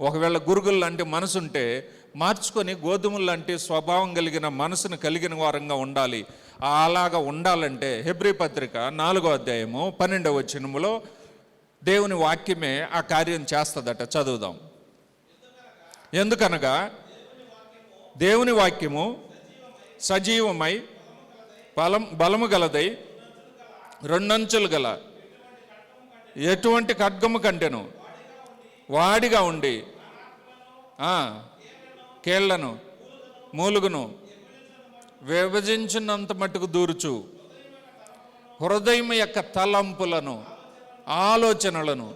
ఒకవేళ గురుగులు లాంటి మనసు ఉంటే మార్చుకొని గోధుమలు లాంటి స్వభావం కలిగిన మనసును కలిగిన వారంగా ఉండాలి. అలాగా ఉండాలంటే హెబ్రీ పత్రిక 4వ అధ్యాయము 12వ వచనములో దేవుని వాక్యమే ఆ కార్యం చేస్తుందట. చదువుదాం. ఎందుకనగా దేవుని వాక్యము సజీవమై బలము గలదై రెండంచులు గల ఎటువంటి ఖడ్గము కంటెను వాడిగా ఉండి కేళ్లను మూలుగును విభజించినంత మట్టుకు దూరుచు హృదయం యొక్క తలంపులను ఆలోచనలను,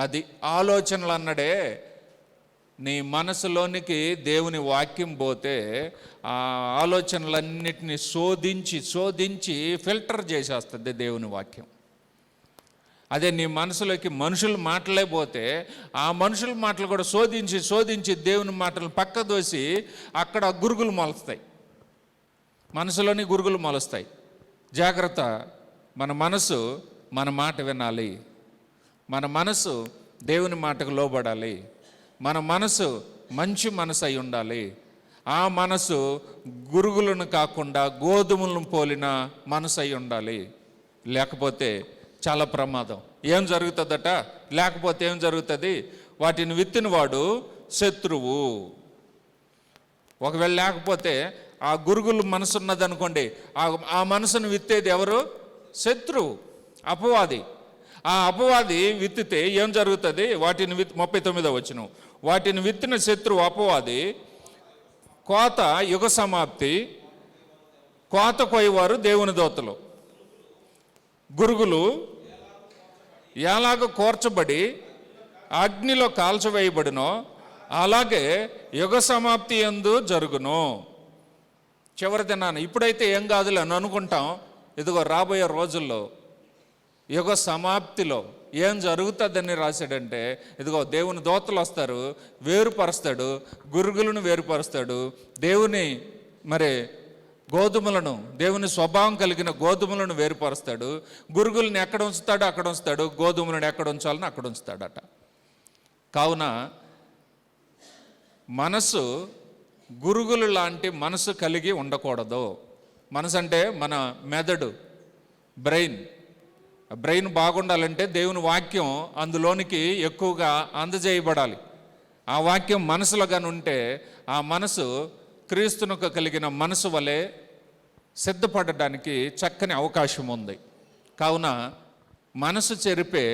అది ఆలోచనలు అన్నడే నీ మనసులోనికి దేవుని వాక్యం పోతే ఆ ఆలోచనలన్నిటినీ శోధించి ఫిల్టర్ చేసేస్తుంది దేవుని వాక్యం. అదే నీ మనసులోకి మనుషులు మాటలే పోతే ఆ మనుషుల మాటలు కూడా శోధించి దేవుని మాటలు పక్క దోసి అక్కడ గురుగులు మొలుస్తాయి, మనసులోని గురుగులు మొలుస్తాయి. జాగ్రత్త. మన మనసు మన మాట వినాలి. మన మనసు దేవుని మాటకు లోబడాలి. మన మనసు మంచి మనసు అయి ఉండాలి. ఆ మనసు గురుగులను కాకుండా గోధుమలను పోలిన మనసు అయి ఉండాలి. లేకపోతే చాలా ప్రమాదం. ఏం జరుగుతుందట? లేకపోతే ఏం జరుగుతుంది? వాటిని విత్తిన వాడు శత్రువు. ఒకవేళ లేకపోతే ఆ గురుగులు మనసు ఉన్నదనుకోండి, ఆ మనసును విత్తేది ఎవరు? శత్రువు, అపవాది. ఆ అపవాది విత్తితే ఏం జరుగుతుంది? వాటిని 39వ వచనం, వాటిని విత్తిన శత్రువు అపవాది కోత యుగ సమాప్తి, కోత కోయవారు దేవుని దూతలు. గురుగులు ఎలాగ కోర్చబడి అగ్నిలో కాల్చవేయబడినో అలాగే యుగ సమాప్తి యందు జరుగును. చివరి దినాన ఇప్పుడైతే ఏం కాదులే అని అనుకుంటాం. ఇదిగో రాబోయే రోజుల్లో యుగ సమాప్తిలో ఏం జరుగుతుందని రాశాడంటే, ఇదిగో దేవుని దూతలు వస్తారు, వేరుపరుస్తాడు, గురుగులను వేరుపరుస్తాడు, దేవుని మరి గోధుమలను, దేవుని స్వభావం కలిగిన గోధుమలను వేరుపరుస్తాడు. గురుగులను ఎక్కడ ఉంచుతాడో అక్కడ ఉంచుతాడు, గోధుమలను ఎక్కడ ఉంచాలని అక్కడ ఉంచుతాడట. కావున మనసు గురుగులు లాంటి మనసు కలిగి ఉండకూడదు. మనసు అంటే మన మెదడు, బ్రెయిన్ బాగుండాలంటే దేవుని వాక్యం అందులోనికి ఎక్కువగా అందజేయబడాలి. ఆ వాక్యం మనసులో కానీ ఉంటే ఆ మనసు క్రీస్తునకు కలిగిన మనసు వలె సిద్ధపడడానికి చక్కని అవకాశం ఉంది. కావున మనసు చెరిపే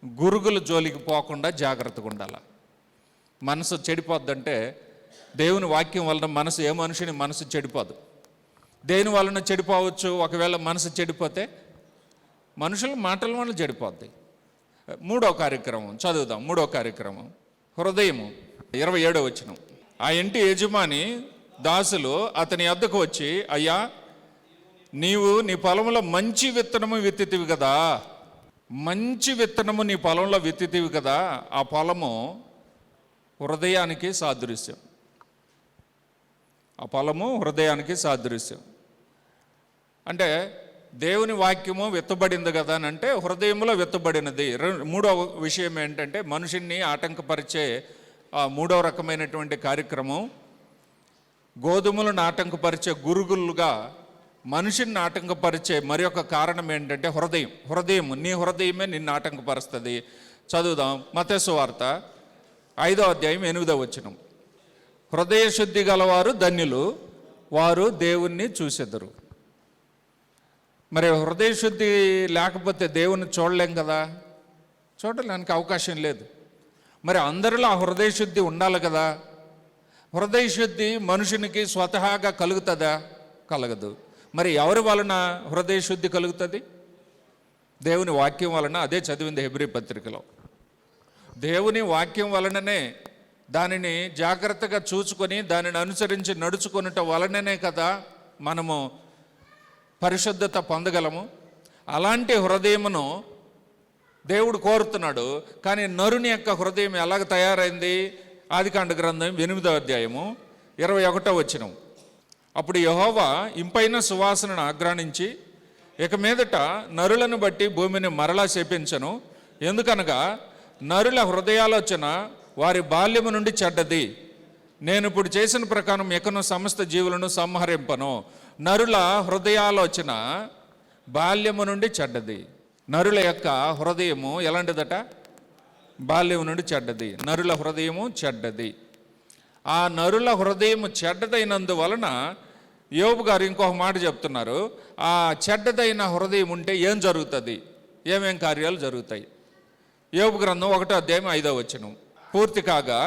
గురుగుల జోలికి పోకుండా జాగ్రత్తగా ఉండాలి. మనసు చెడిపోద్దంటే దేవుని వాక్యం వలన మనసు, ఏ మనిషిని మనసు చెడిపోదు. దేని వలన చెడిపోవచ్చు? ఒకవేళ మనసు చెడిపోతే మనుషుల మాటల వలన చెడిపోద్ది. 3వ కార్యక్రమం చదువుదాం. 3వ కార్యక్రమం హృదయము, 27వ వచనం. ఆ ఇంటి యజమాని దాసులు అతని వద్దకు వచ్చి, అయ్యా, నీవు నీ పొలంలో మంచి విత్తనము విత్తితివి కదా, మంచి విత్తనము నీ పొలంలో విత్తితివి కదా, ఆ పొలము హృదయానికి సాదృశ్యం. ఆ పొలము హృదయానికి సాదృశ్యం అంటే దేవుని వాక్యము విత్తబడింది కదా అని అంటే హృదయంలో విత్తబడినది. 3వ విషయం ఏంటంటే మనుషుల్ని ఆటంకపరిచే 3వ రకమైనటువంటి కార్యక్రమం, గోధుమలను ఆటంకపరిచే గురుగులుగా మనిషిని ఆటంకపరిచే మరి ఒక కారణం ఏంటంటే హృదయం. నీ హృదయమే నిన్ను ఆటంకపరుస్తుంది. చదువుదాం. మత్తయి సువార్త 5వ అధ్యాయం 8వ వచనం. హృదయ శుద్ధి గలవారు ధన్యులు, వారు దేవుణ్ణి చూసెదరు. మరి హృదయ శుద్ధి లేకపోతే దేవుణ్ణి చూడలేం కదా, చూడడానికి అవకాశం లేదు. మరి అందరిలో ఆ హృదయ శుద్ధి ఉండాలి కదా. హృదయ శుద్ధి మనుషునికి స్వతహాగా కలుగుతుందా? కలగదు. మరి ఎవరి వలన హృదయ శుద్ధి కలుగుతుంది? దేవుని వాక్యం వలన. అదే చదివింది హెబ్రీ పత్రికలో. దేవుని వాక్యం వలననే, దానిని జాగ్రత్తగా చూసుకొని దానిని అనుసరించి నడుచుకొనుట వలననే కదా మనము పరిశుద్ధత పొందగలము. అలాంటి హృదయమును దేవుడు కోరుతున్నాడు. కానీ నరుని యొక్క హృదయం ఎలాగ తయారైంది? ఆదికాండ గ్రంథం 8వ అధ్యాయము 21వ వచనం. అప్పుడు యెహోవా ఇంపైన సువాసనను ఆగ్రానించి, ఇక మీదట నరులను బట్టి భూమిని మరలా శపించను. ఎందుకనగా నరుల హృదయాలోచన వారి బాల్యము నుండి చెడ్డది. నేను ఇప్పుడు చేసిన ప్రకారం ఎకను సమస్త జీవులను సంహరింపను. నరుల హృదయాలోచన బాల్యము నుండి చెడ్డది. నరుల యొక్క హృదయము ఎలాంటిదట? బాల్యము నుండి చెడ్డది. నరుల హృదయము చెడ్డది. ఆ నరుల హృదయము చెడ్డదైనందువలన యోబు గారు ఇంకొక మాట చెప్తున్నారు. ఆ చెడ్డదైన హృదయం ఉంటే ఏం జరుగుతుంది? ఏమేం కార్యాలు జరుగుతాయి? యోబు గ్రంథం 1వ అధ్యాయం 5వ వచనం. పూర్తి కాగా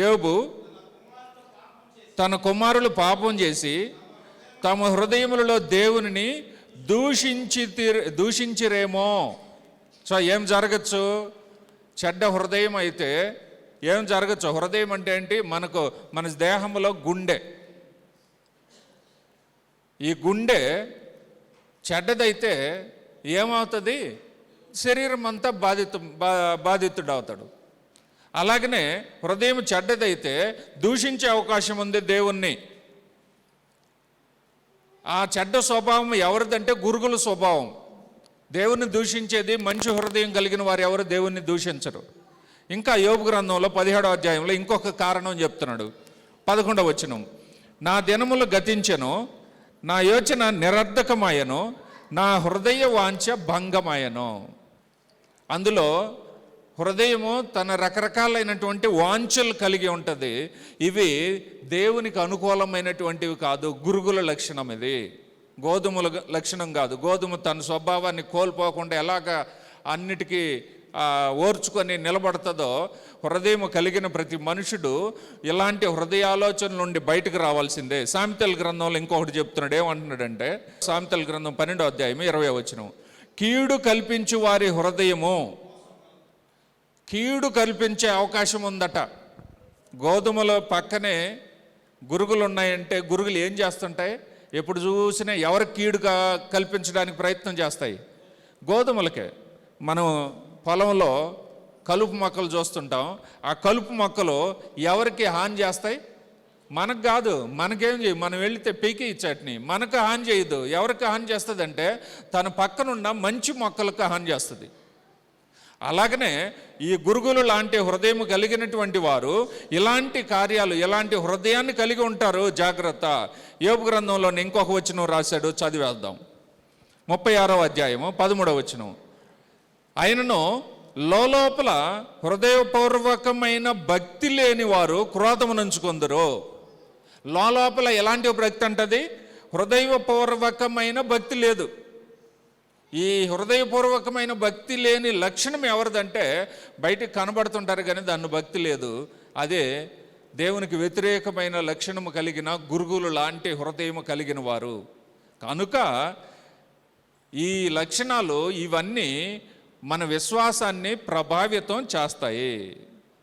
యోబు తన కుమారులు పాపం చేసి తమ హృదయములలో దేవునిని దూషించిరేమో. సో ఏం జరగచ్చు? చెడ్డ హృదయం అయితే ఏం జరగచ్చు? హృదయం అంటే ఏంటి? మన దేహంలో గుండె. ఈ గుండె చెడ్డదైతే ఏమవుతుంది? శరీరం అంతా బాధితుడవుతాడు. అలాగనే హృదయం చెడ్డదైతే దూషించే అవకాశం ఉంది దేవుణ్ణి. ఆ చెడ్డ స్వభావం ఎవరిదంటే గురుగుల స్వభావం. దేవుణ్ణి దూషించేది మంచి హృదయం కలిగిన వారు ఎవరు దేవుణ్ణి దూషించరు. ఇంకా యోబు గ్రంథంలో 17వ అధ్యాయంలో ఇంకొక కారణం చెప్తున్నాడు. 11వ వచనం. నా దినములు గతించెను, నా యోచన నిరర్ధకమాయను, నా హృదయ వాంఛ భంగమాయను. అందులో హృదయము తన రకరకాలైనటువంటి వాంఛలు కలిగి ఉంటుంది. ఇవి దేవునికి అనుకూలమైనటువంటివి కాదు. గురుగుల లక్షణం ఇది, గోధుమల లక్షణం కాదు. గోధుమ తన స్వభావాన్ని కోల్పోకుండా ఎలాగ అన్నిటికీ ఓర్చుకొని నిలబడుతుందో, హృదయం కలిగిన ప్రతి మనుషుడు ఇలాంటి హృదయాలోచన నుండి బయటకు రావాల్సిందే. సామెతల గ్రంథంలో ఇంకొకటి చెప్తున్నాడు. ఏమంటున్నాడంటే సామెతల గ్రంథం 12వ అధ్యాయం 20వ వచనం. కీడు కల్పించు వారి హృదయము, కీడు కల్పించే అవకాశం ఉందట. గోధుమల పక్కనే గురుగులు ఉన్నాయంటే గురుగులు ఏం చేస్తుంటాయి? ఎప్పుడు చూసినా ఎవరికి కీడు కల్పించడానికి ప్రయత్నం చేస్తాయి? గోధుమలకే. మనం పొలంలో కలుపు మొక్కలు చూస్తుంటాం. ఆ కలుపు మొక్కలు ఎవరికి హాని చేస్తాయి? మనకు కాదు, మనకేం చేయదు. మనం వెళితే పీకి చట్నీ మనకు హాని చేయదు. ఎవరికి హాని చేస్తుంది? తన పక్కనున్న మంచి మొక్కలకు హాని చేస్తుంది. అలాగనే ఈ గురుగులు లాంటి హృదయం కలిగినటువంటి వారు ఇలాంటి కార్యాలు, ఇలాంటి హృదయాన్ని కలిగి ఉంటారు. జాగ్రత్త. యోబు గ్రంథంలోని ఇంకొక వచనం రాశాడు, చదివేద్దాం. 36వ అధ్యాయము 13వ వచనం. ఆయనను లోపల హృదయపూర్వకమైన భక్తి లేని వారు క్రోధమునంచుకొందురు. లోపల ఎలాంటి భక్తి అంటది? హృదయపూర్వకమైన భక్తి లేదు. ఈ హృదయపూర్వకమైన భక్తి లేని లక్షణం ఎవరిదంటే బయటికి కనబడుతుంటారు కానీ దాన్ని భక్తి లేదు. అదే దేవునికి వ్యతిరేకమైన లక్షణము కలిగిన గురుగులు లాంటి హృదయము కలిగిన వారు. కనుక ఈ లక్షణాలు ఇవన్నీ మన విశ్వాసాన్ని ప్రభావితం చేస్తాయి.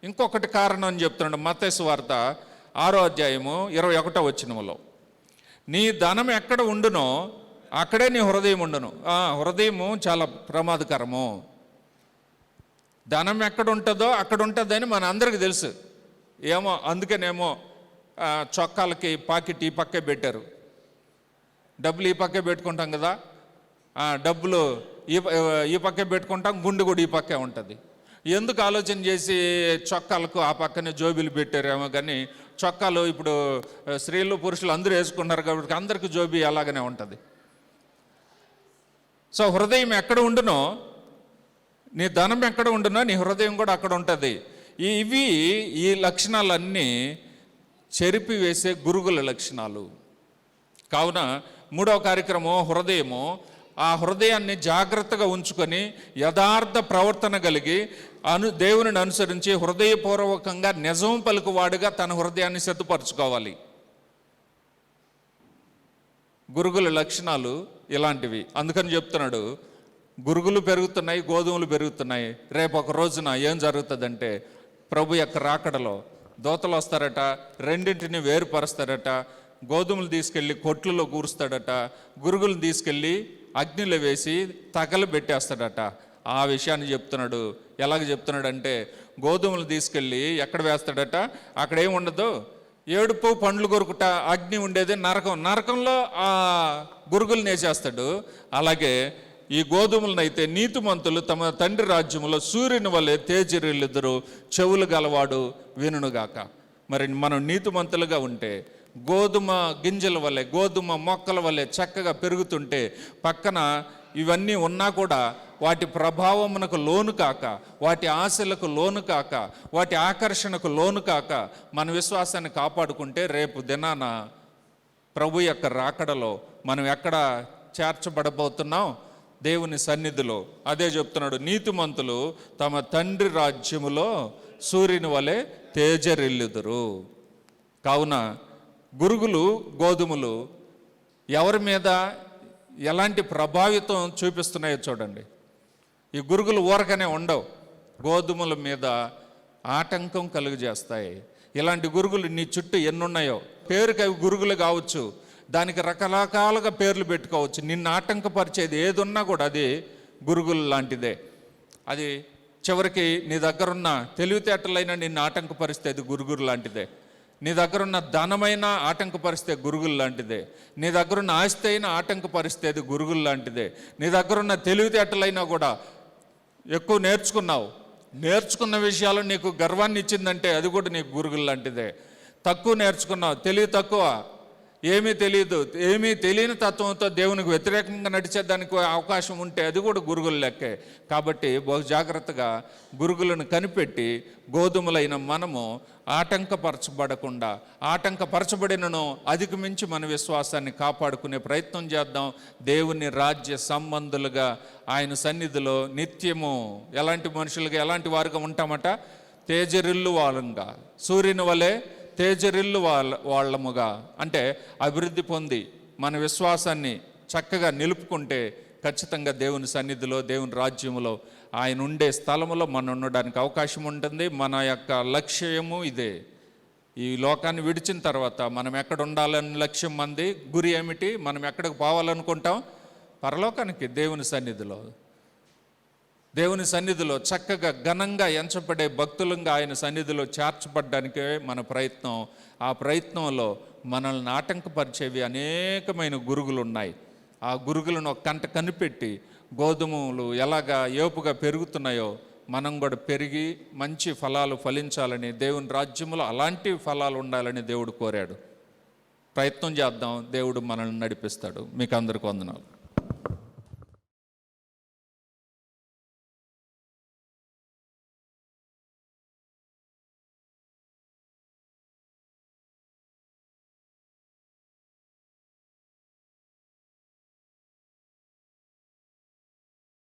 ఇంకొకటి కారణం అని చెప్తున్నాడు మత్తయి సువార్త 6వ అధ్యాయము 21వ వచనములో, నీ ధనం ఎక్కడ ఉండునో అక్కడే నీ హృదయం ఉండును. హృదయము చాలా ప్రమాదకరము. ధనం ఎక్కడ ఉంటుందో అక్కడ ఉంటుందని మన అందరికీ తెలుసు. ఏమో అందుకనేమో చొక్కాలకి పాకెట్ ఈ పక్కే పెట్టారు. డబ్బులు ఈ పక్కే పెట్టుకుంటాం కదా, డబ్బులు ఈ పక్కే పెట్టుకుంటాం, గుండు కూడా ఈ పక్కే ఉంటుంది. ఎందుకు ఆలోచన చేసి చొక్కాలకు ఆ పక్కనే జోబీలు పెట్టారేమో కానీ చొక్కాలు ఇప్పుడు స్త్రీలు పురుషులు అందరూ వేసుకున్నారు కాబట్టి అందరికీ జోబీ అలాగనే ఉంటుంది. సో హృదయం ఎక్కడ ఉండునో, నీ ధనం ఎక్కడ ఉండునో నీ హృదయం కూడా అక్కడ ఉంటుంది. ఈ లక్షణాలన్నీ చెరిపివేసే గురుగుల లక్షణాలు. కావున 3వ కార్యక్రమం హృదయము. ఆ హృదయాన్ని జాగ్రత్తగా ఉంచుకొని యథార్థ ప్రవర్తన కలిగి దేవునిని అనుసరించి హృదయపూర్వకంగా నిజం పలుకువాడుగా తన హృదయాన్ని సిద్ధపరచుకోవాలి. గురుగుల లక్షణాలు ఇలాంటివి. అందుకని చెప్తున్నాడు, గురుగులు పెరుగుతున్నాయి, గోధుమలు పెరుగుతున్నాయి. రేపు ఒక రోజున ఏం జరుగుతుందంటే ప్రభు యొక్క రాకడలో దోతలు వస్తారట, రెండింటిని వేరుపరుస్తారట. గోధుమలు తీసుకెళ్ళి కొట్లలో కూరుస్తాడట, గురుగులను తీసుకెళ్ళి అగ్నిలో వేసి తగలు పెట్టేస్తాడట. ఆ విషయాన్ని చెప్తున్నాడు. ఎలాగ చెప్తున్నాడంటే గోధుమలు తీసుకెళ్ళి ఎక్కడ వేస్తాడట, అక్కడ ఏమి ఉండదు, ఏడుపు పండ్లు కొరుకుట అగ్ని ఉండేది నరకంలో ఆ గురుగులను వేసేస్తాడు. అలాగే ఈ గోధుమలనైతే నీతిమంతులు తమ తండ్రి రాజ్యములో సూర్యుని వలె తేజరిల్లుదురు, చెవులు గలవాడు వినుగాక. మరి మనం నీతిమంతులుగా ఉంటే గోధుమ గింజల వలె, గోధుమ మొక్కల వలె చక్కగా పెరుగుతుంటే పక్కన ఇవన్నీ ఉన్నా కూడా వాటి ప్రభావమునకు లోను కాక, వాటి ఆశలకు లోను కాక, వాటి ఆకర్షణకు లోను కాక మన విశ్వాసాన్ని కాపాడుకుంటే రేపు దినాన ప్రభు యొక్క రాకడలో మనం ఎక్కడ చేర్చబడబోతున్నాం? దేవుని సన్నిధిలో. అదే చెప్తున్నాడు, నీతిమంతులు తమ తండ్రి రాజ్యములో సూర్యుని వలె తేజరిల్లుదురు. కావున గురుగులు గోధుమలు ఎవరి మీద ఎలాంటి ప్రభావితం చూపిస్తున్నాయో చూడండి. ఈ గురుగులు ఊరకనే ఉండవు, గోధుమల మీద ఆటంకం కలుగజేస్తాయి. ఇలాంటి గురుగులు నీ చుట్టూ ఎన్నున్నాయో, పేరుకి అవి గురుగులు కావచ్చు, దానికి రకరకాలుగా పేర్లు పెట్టుకోవచ్చు. నిన్ను ఆటంకపరిచేది ఏది ఉన్నా కూడా అది గురుగులు లాంటిదే. అది చివరికి నీ దగ్గరున్న తెలివితేటలైనా నిన్ను ఆటంకపరిస్తే అది గురుగురు లాంటిదే. నీ దగ్గరున్న ధనమైన ఆటంకపరిస్తే గురుగులు లాంటిదే. నీ దగ్గరున్న ఆస్తి అయినా ఆటంకపరిస్తే అది గురుగులు లాంటిదే. నీ దగ్గరున్న తెలివితేటలైనా కూడా ఎక్కువ నేర్చుకున్న విషయాలు నీకు గర్వాన్ని ఇచ్చిందంటే అది కూడా నీకు గురుగులు లాంటిదే. తక్కువ నేర్చుకున్నావు, తెలివి తక్కువ, ఏమీ తెలియని తత్వంతో దేవునికి వ్యతిరేకంగా నడిచేదానికి అవకాశం ఉంటే అది కూడా గురుగులు లెక్కే. కాబట్టి బహు జాగ్రత్తగా గురుగులను కనిపెట్టి గోధుమలైన మనము ఆటంకపరచబడినను అధిగమించి మన విశ్వాసాన్ని కాపాడుకునే ప్రయత్నం చేద్దాం. దేవుని రాజ్య సంబంధులుగా ఆయన సన్నిధిలో నిత్యము ఎలాంటి మనుషులుగా, ఎలాంటి వారుగా ఉంటామట? తేజరిల్లు వాళ్ళంగా, సూర్యుని వలె తేజరిల్లు వాళ్ళముగా. అంటే అభివృద్ధి పొంది మన విశ్వాసాన్ని చక్కగా నిలుపుకుంటే ఖచ్చితంగా దేవుని సన్నిధిలో, దేవుని రాజ్యములో, ఆయన ఉండే స్థలములో మనం ఉండడానికి అవకాశం ఉంటుంది. మన యొక్క లక్ష్యము ఇదే. ఈ లోకాన్ని విడిచిన తర్వాత మనం ఎక్కడ ఉండాలని లక్ష్యం మంది, గురి ఏమిటి? మనం ఎక్కడికి పోవాలనుకుంటాం? పరలోకానికి, దేవుని సన్నిధిలో. దేవుని సన్నిధిలో చక్కగా ఘనంగా ఎంచబడే భక్తులంగా ఆయన సన్నిధిలో చేర్చబడ్డానికే మన ప్రయత్నం. ఆ ప్రయత్నంలో మనల్ని ఆటంకపరిచేవి అనేకమైన గురుగులు ఉన్నాయి. ఆ గురుగులను ఒక కంట కనిపెట్టి గోధుమలు ఎలాగా ఏపుగా పెరుగుతున్నాయో మనం కూడా పెరిగి మంచి ఫలాలు ఫలించాలని, దేవుని రాజ్యంలో అలాంటి ఫలాలు ఉండాలని దేవుడు కోరాడు. ప్రయత్నం చేద్దాం, దేవుడు మనల్ని నడిపిస్తాడు. మీకు అందరికీ వందనాలు.